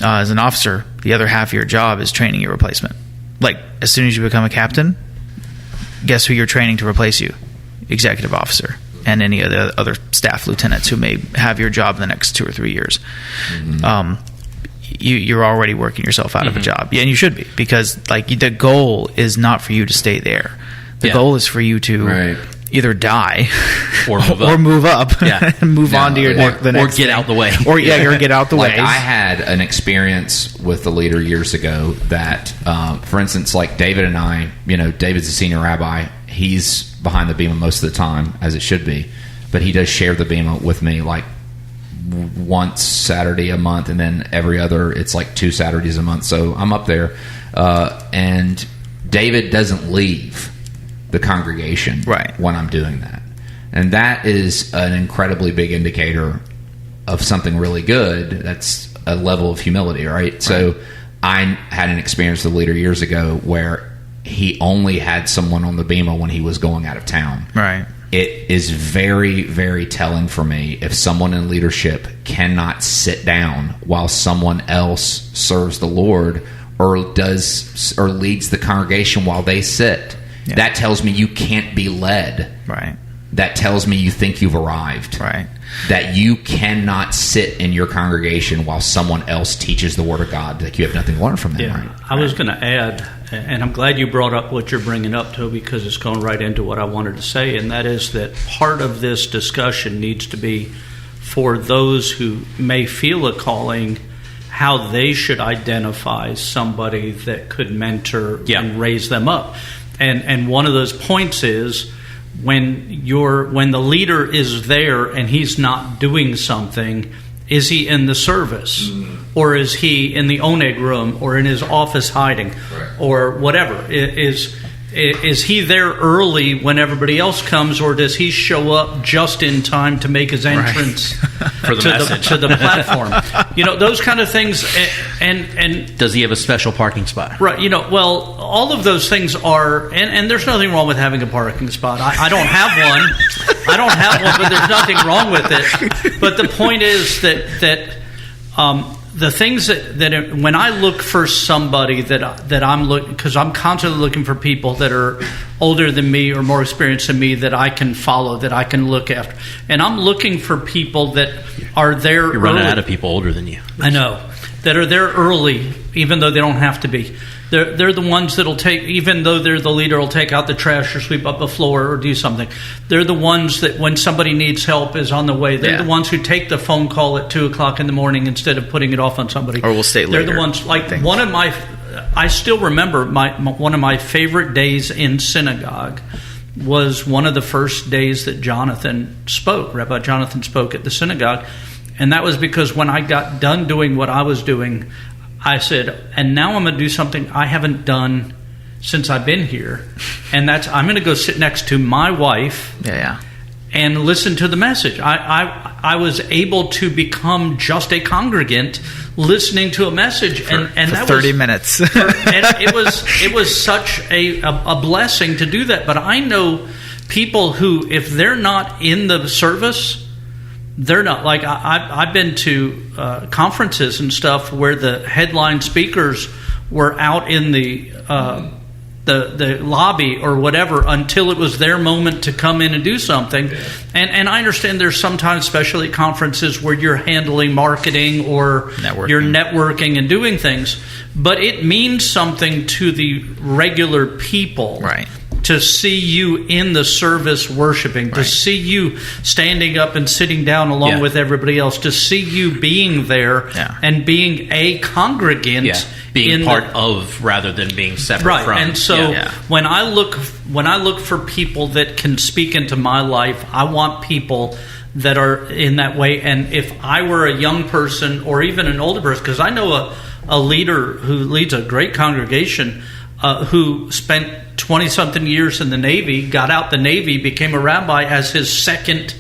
As an officer, the other half of your job is training your replacement. Like as soon as you become a captain, guess who you're training to replace you? Executive officer. And any of the other staff lieutenants who may have your job in the next 2 or 3 years. You're already working yourself out of a job. Yeah, and you should be, because the goal is not for you to stay there. The goal is for you to either die or move up and move on to your the next or get out the way. Or get out the way. I had an experience with a leader years ago that, for instance, like David and I, David's a senior rabbi. He's behind the bema most of the time, as it should be, but he does share the bema with me like once Saturday a month, and then every other, it's like 2 Saturdays a month. So I'm up there, and David doesn't leave the congregation when I'm doing that, and that is an incredibly big indicator of something really good. That's a level of humility, right? So I had an experience with a leader years ago where he only had someone on the bema when he was going out of town. Right. It is very, very telling for me if someone in leadership cannot sit down while someone else serves the Lord or leads the congregation while they sit. Yeah. That tells me you can't be led. Right. That tells me you think you've arrived. Right. That you cannot sit in your congregation while someone else teaches the Word of God. Like you have nothing to learn from them. Yeah. I was going to add, and I'm glad you brought up what you're bringing up, Toby, because it's going right into what I wanted to say, and that is that part of this discussion needs to be for those who may feel a calling, how they should identify somebody that could mentor and raise them up. And one of those points is when the leader is there and he's not doing something, is he in the service? Or is he in the oneg room or in his office hiding or whatever? is he there early when everybody else comes, or does he show up just in time to make his entrance for the message to the platform? Those kind of things. And does he have a special parking spot? Right. Well, all of those things are, and there's nothing wrong with having a parking spot. I don't have one. But there's nothing wrong with it. But the point is that the things that when I look for somebody that I'm looking, because I'm constantly looking for people that are older than me or more experienced than me that I can follow, that I can look after, and I'm looking for people that are there. You're running out of people older than you. I know, that are there early, even though they don't have to be. They're the ones that'll take, even though they're the leader, will take out the trash or sweep up the floor or do something. They're the ones that when somebody needs help is on the way. They're the ones who take the phone call at 2:00 in the morning instead of putting it off on somebody. Or we'll stay later. They're the ones, I still remember one of my favorite days in synagogue was one of the first days that Rabbi Jonathan spoke at the synagogue. And that was because when I got done doing what I was doing, I said, and now I'm going to do something I haven't done since I've been here. And that's, I'm going to go sit next to my wife and listen to the message. I was able to become just a congregant listening to a message. For that 30 minutes. And it was such a blessing to do that. But I know people who, if they're not in the service, they're not. Like I've been to conferences and stuff where the headline speakers were out in the lobby or whatever until it was their moment to come in and do something. And I understand there's sometimes, especially at conferences, where you're handling marketing or you're networking and doing things, but it means something to the regular people. Right. To see you in the service worshiping, to see you standing up and sitting down along with everybody else, to see you being there and being a congregant, being part of rather than being separate from. And so when I look for people that can speak into my life, I want people that are in that way. And if I were a young person or even an older person, because I know a leader who leads a great congregation who spent 20-something years in the Navy, got out the Navy, became a rabbi as his second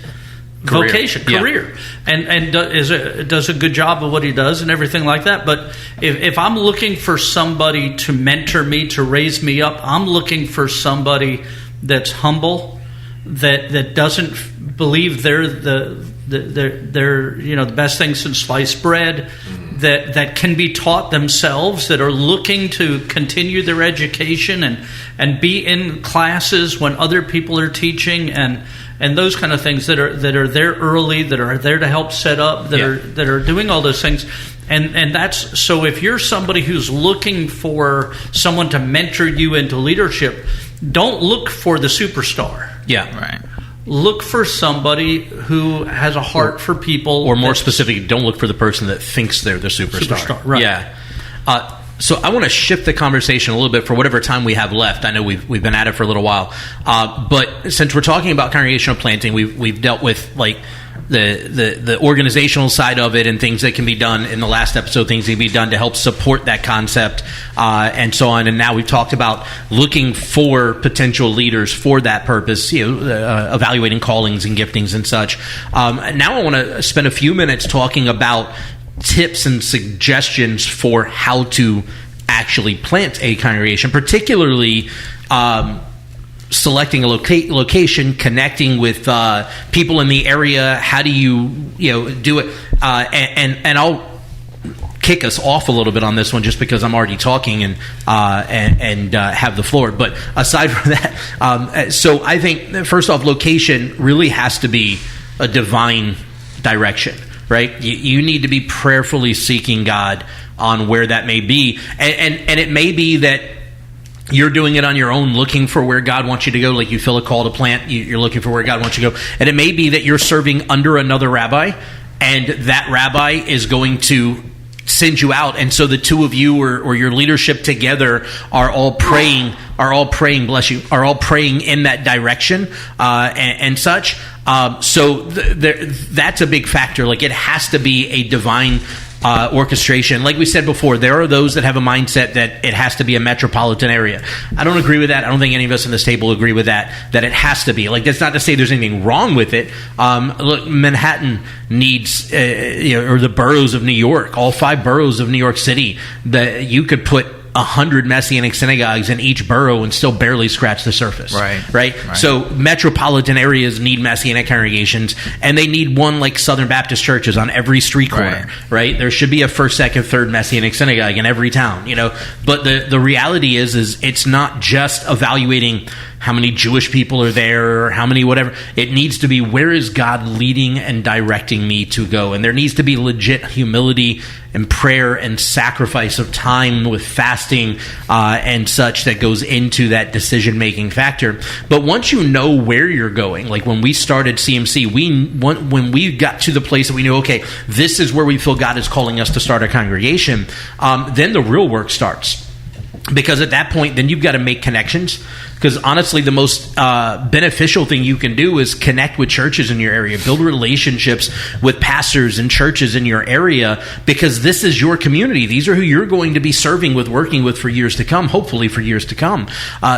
career, and does a good job of what he does and everything like that. But if I'm looking for somebody to mentor me, to raise me up, I'm looking for somebody that's humble, that doesn't believe they're the best thing since sliced bread, that can be taught themselves, that are looking to continue their education and be in classes when other people are teaching and those kind of things, that are there early, that are there to help set up, that are doing all those things. And that's, so if you're somebody who's looking for someone to mentor you into leadership, don't look for the superstar. Yeah, right. Look for somebody who has a heart for people. Or more specifically, don't look for the person that thinks they're the superstar. Right. Yeah. So I want to shift the conversation a little bit for whatever time we have left. I know we've been at it for a little while. But since we're talking about congregational planting, we've dealt with like the organizational side of it and things that can be done in the last episode, things that can be done to help support that concept and so on. And now we've talked about looking for potential leaders for that purpose, evaluating callings and giftings and such. Now I want to spend a few minutes talking about tips and suggestions for how to actually plant a congregation, particularly selecting a location, connecting with people in the area. How do you do it? And I'll kick us off a little bit on this one, just because I'm already talking and have the floor. But aside from that, so I think first off, location really has to be a divine direction, right? You need to be prayerfully seeking God on where that may be, and it may be that you're doing it on your own, looking for where God wants you to go. Like you feel a call to plant, you're looking for where God wants you to go. And it may be that you're serving under another rabbi, and that rabbi is going to send you out. And so the two of you or your leadership together are all praying, bless you, are all praying in that direction and such. So that's a big factor. Like it has to be a divine orchestration. Like we said before, there are those that have a mindset that it has to be a metropolitan area. I don't agree with that. I don't think any of us in this table agree with that it has to be. Like, that's not to say there's anything wrong with it. Look, Manhattan needs, or the boroughs of New York, all 5 boroughs of New York City, that you could put 100 Messianic synagogues in each borough and still barely scratch the surface. Right. So metropolitan areas need Messianic congregations, and they need one like Southern Baptist churches on every street corner. Right. There should be a first, second, third Messianic synagogue in every town. But the reality is it's not just evaluating how many Jewish people are there or how many whatever. It needs to be, where is God leading and directing me to go? And there needs to be legit humility and prayer and sacrifice of time with fasting and such that goes into that decision-making factor. But once you know where you're going, like when we started CMC, when we got to the place that we knew, okay, this is where we feel God is calling us to start a congregation, then the real work starts. Because at that point, then you've got to make connections. Because honestly, the most beneficial thing you can do is connect with churches in your area, build relationships with pastors and churches in your area, because this is your community. These are who you're going to be serving with, working with for years to come, hopefully for years to come.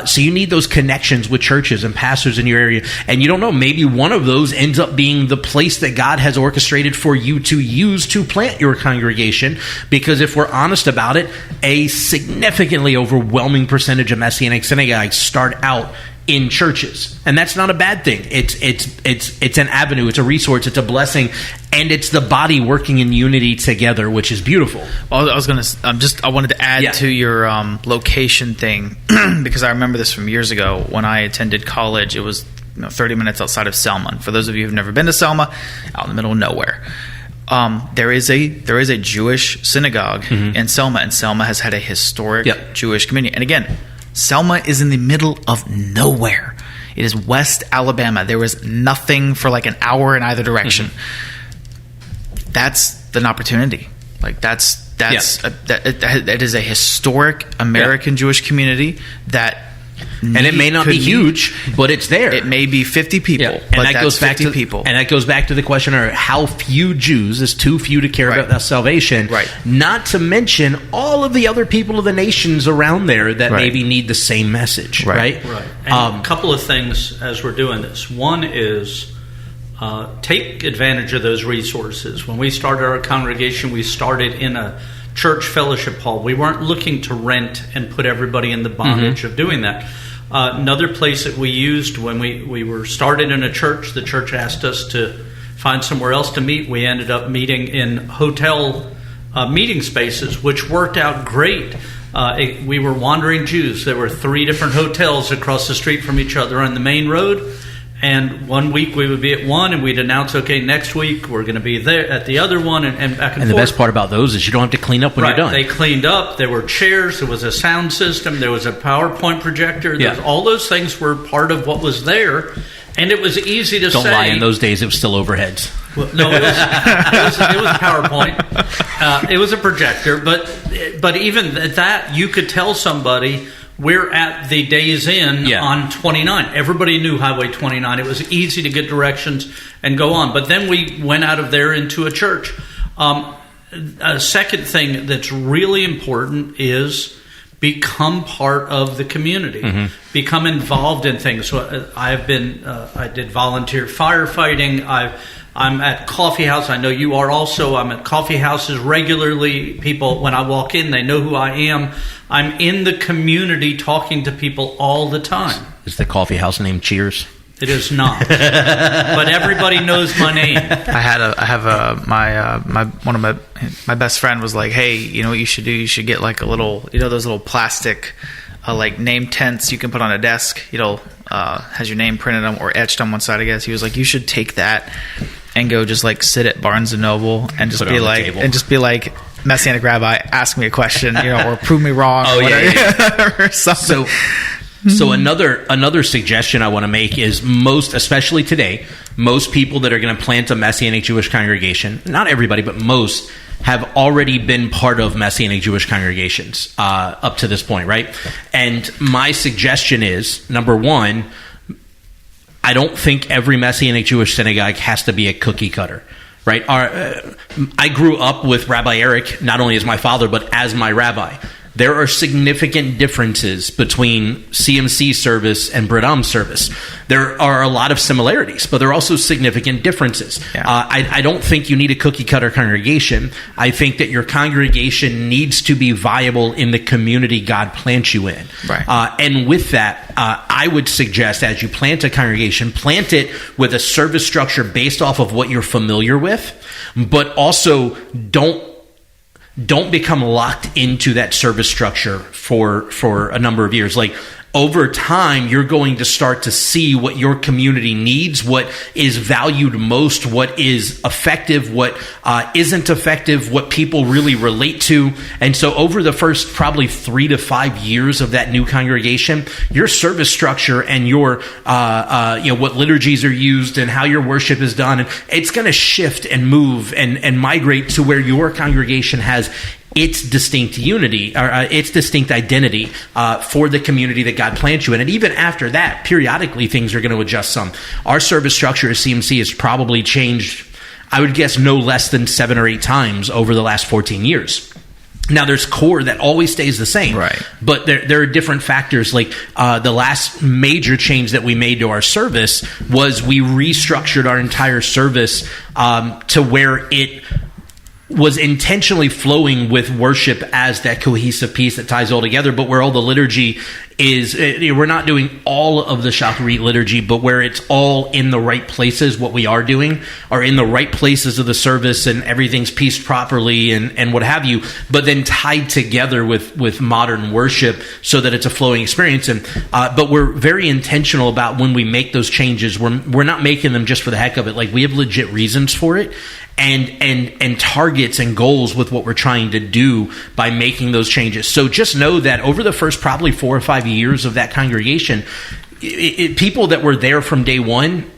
So you need those connections with churches and pastors in your area. And you don't know, maybe one of those ends up being the place that God has orchestrated for you to use to plant your congregation. Because if we're honest about it, a significantly overwhelming percentage of Messianic synagogues start out in churches, and that's not a bad thing. It's an avenue, it's a resource, it's a blessing, and it's the body working in unity together, which is beautiful. Well, I wanted to add to your location thing because I remember this from years ago when I attended college. It was 30 minutes outside of Selma. And for those of you who've never been to Selma, out in the middle of nowhere. There is a Jewish synagogue in Selma, and Selma has had a historic Jewish community. And again, Selma is in the middle of nowhere. It is West Alabama. There was nothing for like an hour in either direction. That's an opportunity. Like it is a historic American Jewish community that. And it may not be huge, but it's there. It may be 50 people, and that goes back to people. And that goes back to the question: how few Jews is too few to care about that salvation? Right. Not to mention all of the other people of the nations around there that maybe need the same message. Right. And a couple of things as we're doing this. One is take advantage of those resources. When we started our congregation, we started in a church fellowship hall. We weren't looking to rent and put everybody in the bondage of doing that. Another place that we used when we were started in a church, the church asked us to find somewhere else to meet. We ended up meeting in hotel meeting spaces, which worked out great. We were wandering Jews. There were 3 different hotels across the street from each other on the main road. And one week we would be at one, and we'd announce, okay, next week we're going to be there at the other one, and back and forth. And the best part about those is you don't have to clean up when you're done. They cleaned up. There were chairs. There was a sound system. There was a PowerPoint projector. All those things were part of what was there, and it was easy to say. Don't lie. In those days, it was still overheads. Well, no, it was PowerPoint. It was a projector, but even at that, you could tell somebody, we're at the Days Inn on 29. Everybody knew Highway 29. It was easy to get directions and go on. But then we went out of there into a church. A second thing that's really important is become part of the community. Become involved in things. So I did volunteer firefighting. I'm at coffee house. I know you are also. I'm at coffee houses regularly. People, when I walk in, they know who I am. I'm in the community talking to people all the time. Is the coffee house named Cheers? It is not, but everybody knows my name. One of my best friend was like, hey, you know what you should do? You should get like a little, those little plastic like name tents you can put on a desk. Has your name printed on or etched on one side. I guess he was like, you should take that and go just like sit at Barnes and Noble and just be like Messianic Rabbi, ask me a question, or prove me wrong. Or something. So another suggestion I want to make is especially today, most people that are going to plant a Messianic Jewish congregation, not everybody, but most, have already been part of Messianic Jewish congregations up to this point, right? And my suggestion is, number one, I don't think every Messianic Jewish synagogue has to be a cookie cutter. right? I grew up with Rabbi Eric, not only as my father, but as my rabbi. There are significant differences between CMC service and Bradam service. There are a lot of similarities, but there are also significant differences. Yeah. I don't think you need a cookie-cutter congregation. I think that your congregation needs to be viable in the community God plants you in. Right. And with that, I would suggest as you plant a congregation, plant it with a service structure based off of what you're familiar with, but also don't become locked into that service structure for a number of years. Like, over time, you're going to start to see what your community needs, what is valued most, what is effective, what isn't effective, what people really relate to. And so over the first probably 3 to 5 years of that new congregation, your service structure and your what liturgies are used and how your worship is done, and it's going to shift and move and migrate to where your congregation has its distinct unity, or its distinct identity for the community that God plants you in. And even after that, periodically things are going to adjust some. Our service structure at CMC has probably changed, I would guess, no less than 7 or 8 times over the last 14 years. Now, there's core that always stays the same, right? But there are different factors. Like the last major change that we made to our service was we restructured our entire service to where it was intentionally flowing with worship as that cohesive piece that ties all together, but where all the liturgy is, we're not doing all of the Shacharit liturgy, but where it's all in the right places, what we are doing are in the right places of the service and everything's pieced properly and what have you, but then tied together with modern worship so that it's a flowing experience. And but we're very intentional about when we make those changes. We're not making them just for the heck of it. Like, we have legit reasons for it. And targets and goals with what we're trying to do by making those changes. So just know that over the first probably 4 or 5 years of that congregation, people that were there from day one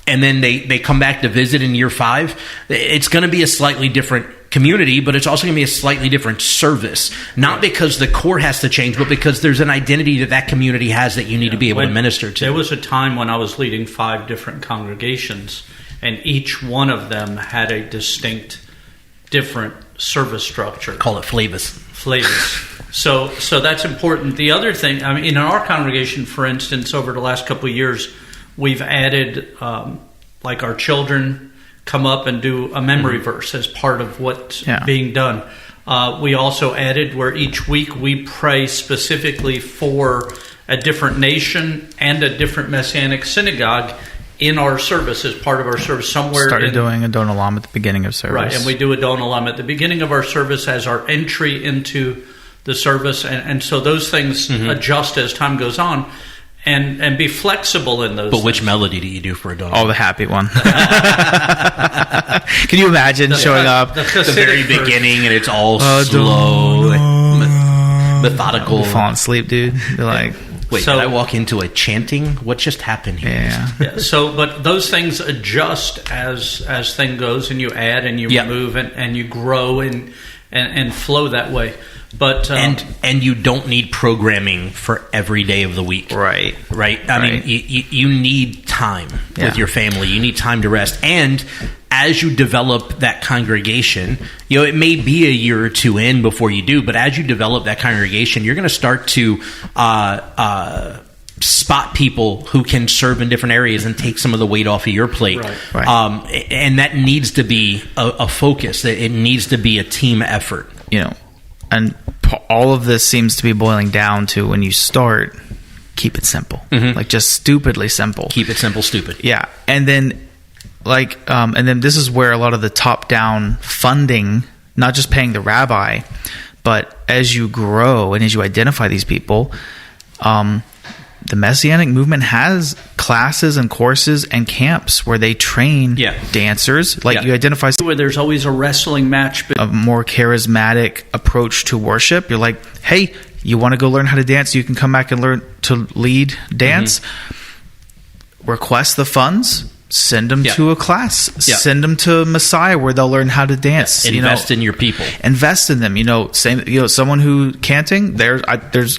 and then they come back to visit in year 5, it's going to be a slightly different community, but it's also going to be a slightly different service. Not because the core has to change, but because there's an identity that community has that you need to be able to minister to. There was a time when I was leading 5 different congregations, and each one of them had a distinct, different service structure. Call it flavors. So that's important. The other thing, I mean, in our congregation, for instance, over the last couple of years, we've added, like, our children come up and do a memory verse as part of what's being done. We also added where each week we pray specifically for a different nation and a different Messianic synagogue in our service, as part of our service, somewhere. Started doing a Don Olam at the beginning of service. Right, and we do a Don Olam at the beginning of our service as our entry into the service, and so those things adjust as time goes on, and be flexible in those. But which melody do you do for a Don Olam? Oh, the happy one. Can you imagine showing up the very beginning and it's all slow, methodical? Falling asleep, dude. You're like, wait, did I walk into a chanting? What just happened here? Yeah. So, but those things adjust as thing goes, and you add and you remove and you grow and flow that way. But and you don't need programming for every day of the week. Right. I mean, you need time with your family. You need time to rest. And as you develop that congregation, it may be a year or 2 in before you do, but as you develop that congregation, you're going to start to spot people who can serve in different areas and take some of the weight off of your plate. Right. And that needs to be a focus. It needs to be a team effort. And all of this seems to be boiling down to, when you start, keep it simple. Like, just stupidly simple. Keep it simple, stupid. Yeah. And then, and then this is where a lot of the top-down funding, not just paying the rabbi, but as you grow and as you identify these people, the Messianic movement has classes and courses and camps where they train dancers. Like, you identify where there's always a wrestling match, a more charismatic approach to worship. You're like, hey, you want to go learn how to dance? You can come back and learn to lead dance. Request the funds. send them Yeah. to a class. Yeah. Send them to Messiah where they'll learn how to dance. Invest in your people. Invest in them. Someone who canting. There's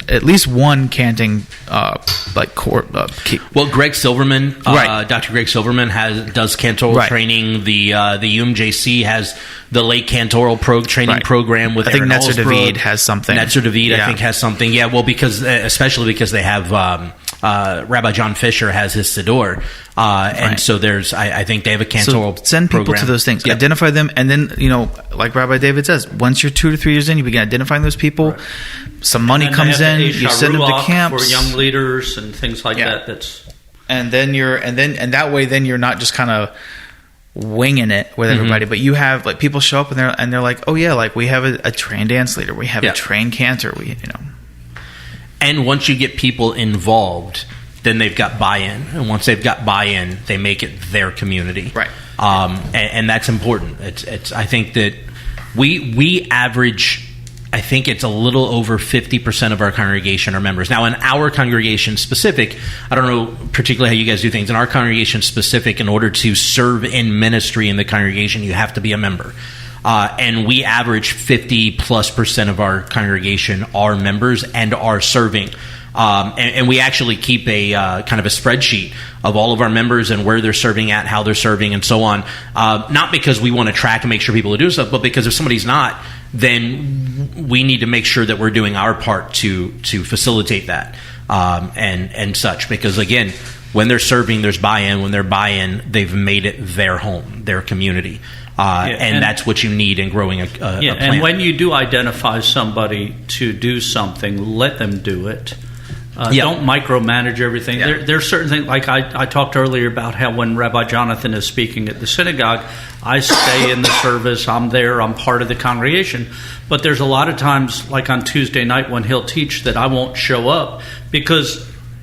at least one canting Well, Greg Silverman, Right. Dr. Greg Silverman does cantoral Right. training. The UMJC has the late cantoral training Right. program with I think Aaron Netzer Allsbrook. David has something. Netzer David, Yeah. I think, has something. Yeah, well, especially because they have Rabbi John Fisher has his Siddur, and Right. so I think they have a cantoral. So send people program. to those things. Yep. Identify them, and then like Rabbi David says, once you're 2 to 3 years in, you begin identifying those people. Right. Some money And comes they have in. the You send them to Ruach camps for young leaders and things like Yeah. that. And then that way you're not just kind of winging it with everybody, but you have like people show up and they're like, oh yeah, like we have a trained dance leader, we have a trained cantor, And once you get people involved, then they've got buy-in, and once they've got buy-in, they make it their community, right? And that's important. It's I think that we average. I think it's a little over 50% of our congregation are members. Now, in our congregation specific, I don't know particularly how you guys do things. In our congregation specific, in order to serve in ministry in the congregation, you have to be a member. And we average 50+% of our congregation are members and are serving. And we actually keep a kind of a spreadsheet of all of our members and where they're serving at, how they're serving, and so on. Not because we want to track and make sure people are doing stuff, but because if somebody's not, then we need to make sure that we're doing our part to facilitate that and such. Because again, when they're serving, there's buy-in. When they're buy-in, they've made it their home, their community. And that's what you need in growing a plant. And when you do identify somebody to do something, let them do it. Don't micromanage everything. Yeah. There are certain things, like I talked earlier about how when Rabbi Jonathan is speaking at the synagogue, I stay in the service, I'm there, I'm part of the congregation. But there's a lot of times, like on Tuesday night when he'll teach, that I won't show up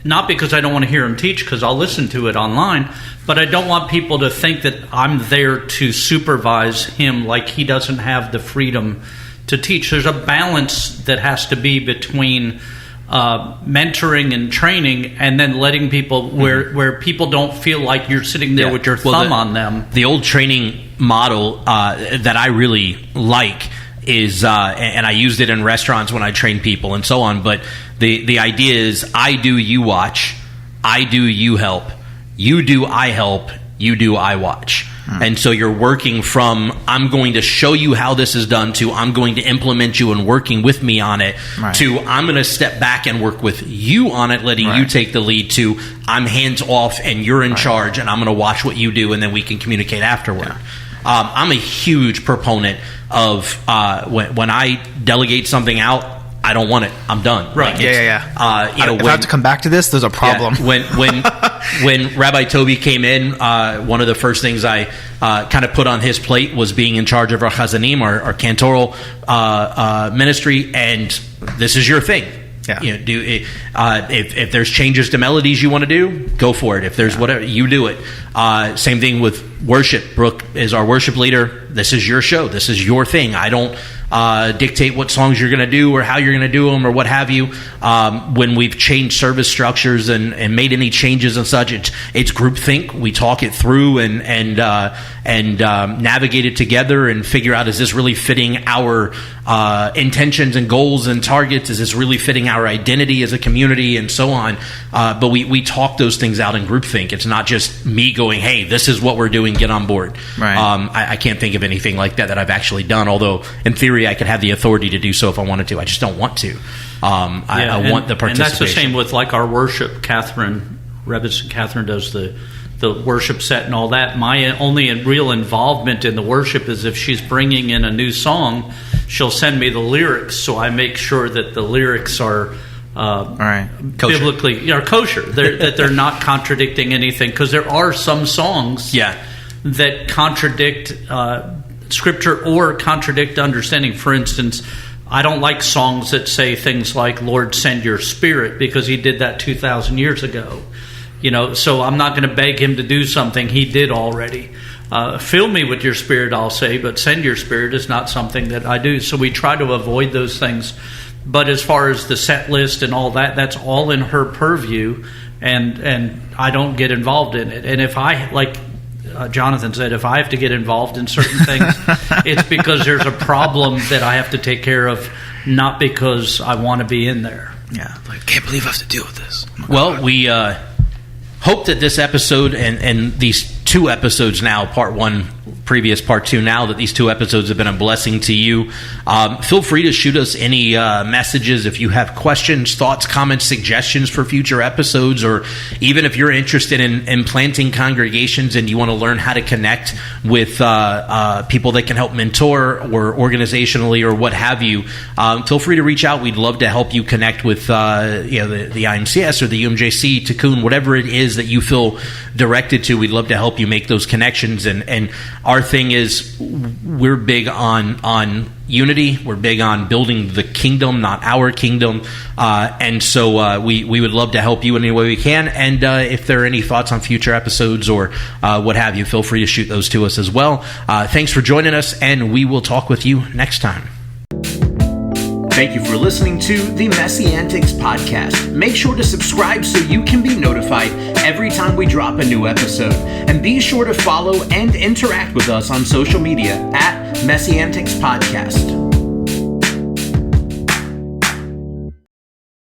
not because I don't want to hear him teach, because I'll listen to it online, but I don't want people to think that I'm there to supervise him like he doesn't have the freedom to teach. There's a balance that has to be between mentoring and training, and then letting people where people don't feel like you're sitting there with your thumb on them. The old training model that I really like is, and I used it in restaurants when I train people and so on, but the idea is I do, you watch, I do, you help, you do, I help, you do, I watch. And so you're working from, I'm going to show you how this is done, to I'm going to implement you and working with me on it, to I'm going to step back and work with you on it, letting you take the lead, to I'm hands off and you're in charge and I'm going to watch what you do and then we can communicate afterward. I'm a huge proponent of when I delegate something out, I don't want it. I'm done. Right. Like If I have when, to come back to this, there's a problem. When Rabbi Toby came in, one of the first things I kind of put on his plate was being in charge of our chazanim, our cantoral ministry, and this is your thing. Yeah. If there's changes to melodies you want to do, go for it. If there's whatever, you do it. Same thing with worship. Brooke is our worship leader. This is your show. This is your thing. I don't dictate what songs you're going to do or how you're going to do them or what have you. When we've changed service structures and made any changes and such, it's groupthink. We talk it through and navigate it together and figure out, is this really fitting our intentions and goals and targets? Is this really fitting our identity as a community and so on? But we talk those things out in groupthink. It's not just me going, hey, this is what we're doing, get on board. Right. I can't think of anything like that I've actually done, although in theory I could have the authority to do so if I wanted to. I just don't want to. I want the participation. And that's the same with like our worship. Catherine does the worship set and all that. My only real involvement in the worship is if she's bringing in a new song, she'll send me the lyrics, so I make sure that the lyrics are biblically kosher. That they're not contradicting anything, because there are some songs that contradict Scripture or contradict understanding. For instance, I don't like songs that say things like, Lord, send your Spirit, because he did that 2,000 years ago. So I'm not going to beg him to do something he did already. Fill me with your Spirit, I'll say, but send your Spirit is not something that I do. So we try to avoid those things. But as far as the set list and all that, that's all in her purview, and I don't get involved in it. And if I, like Jonathan said, if I have to get involved in certain things, it's because there's a problem that I have to take care of, not because I want to be in there. Yeah, like, can't believe I have to deal with this. Oh, well, we hope that this episode and these 2 episodes now, part 1, previous part 2 now, that these 2 episodes have been a blessing to you. Feel free to shoot us any messages if you have questions, thoughts, comments, suggestions for future episodes, or even if you're interested in planting congregations and you want to learn how to connect with people that can help mentor or organizationally or what have you. Feel free to reach out. We'd love to help you connect with the IMCS or the UMJC, Tikkun, whatever it is that you feel directed to. We'd love to help you make those connections. And our thing is, we're big on unity. We're big on building the kingdom, not our kingdom. And so we would love to help you in any way we can. And if there are any thoughts on future episodes or what have you, feel free to shoot those to us as well. Thanks for joining us, and we will talk with you next time. Thank you for listening to the Messy Antics podcast. Make sure to subscribe so you can be notified every time we drop a new episode. And be sure to follow and interact with us on social media at Messy Antics Podcast.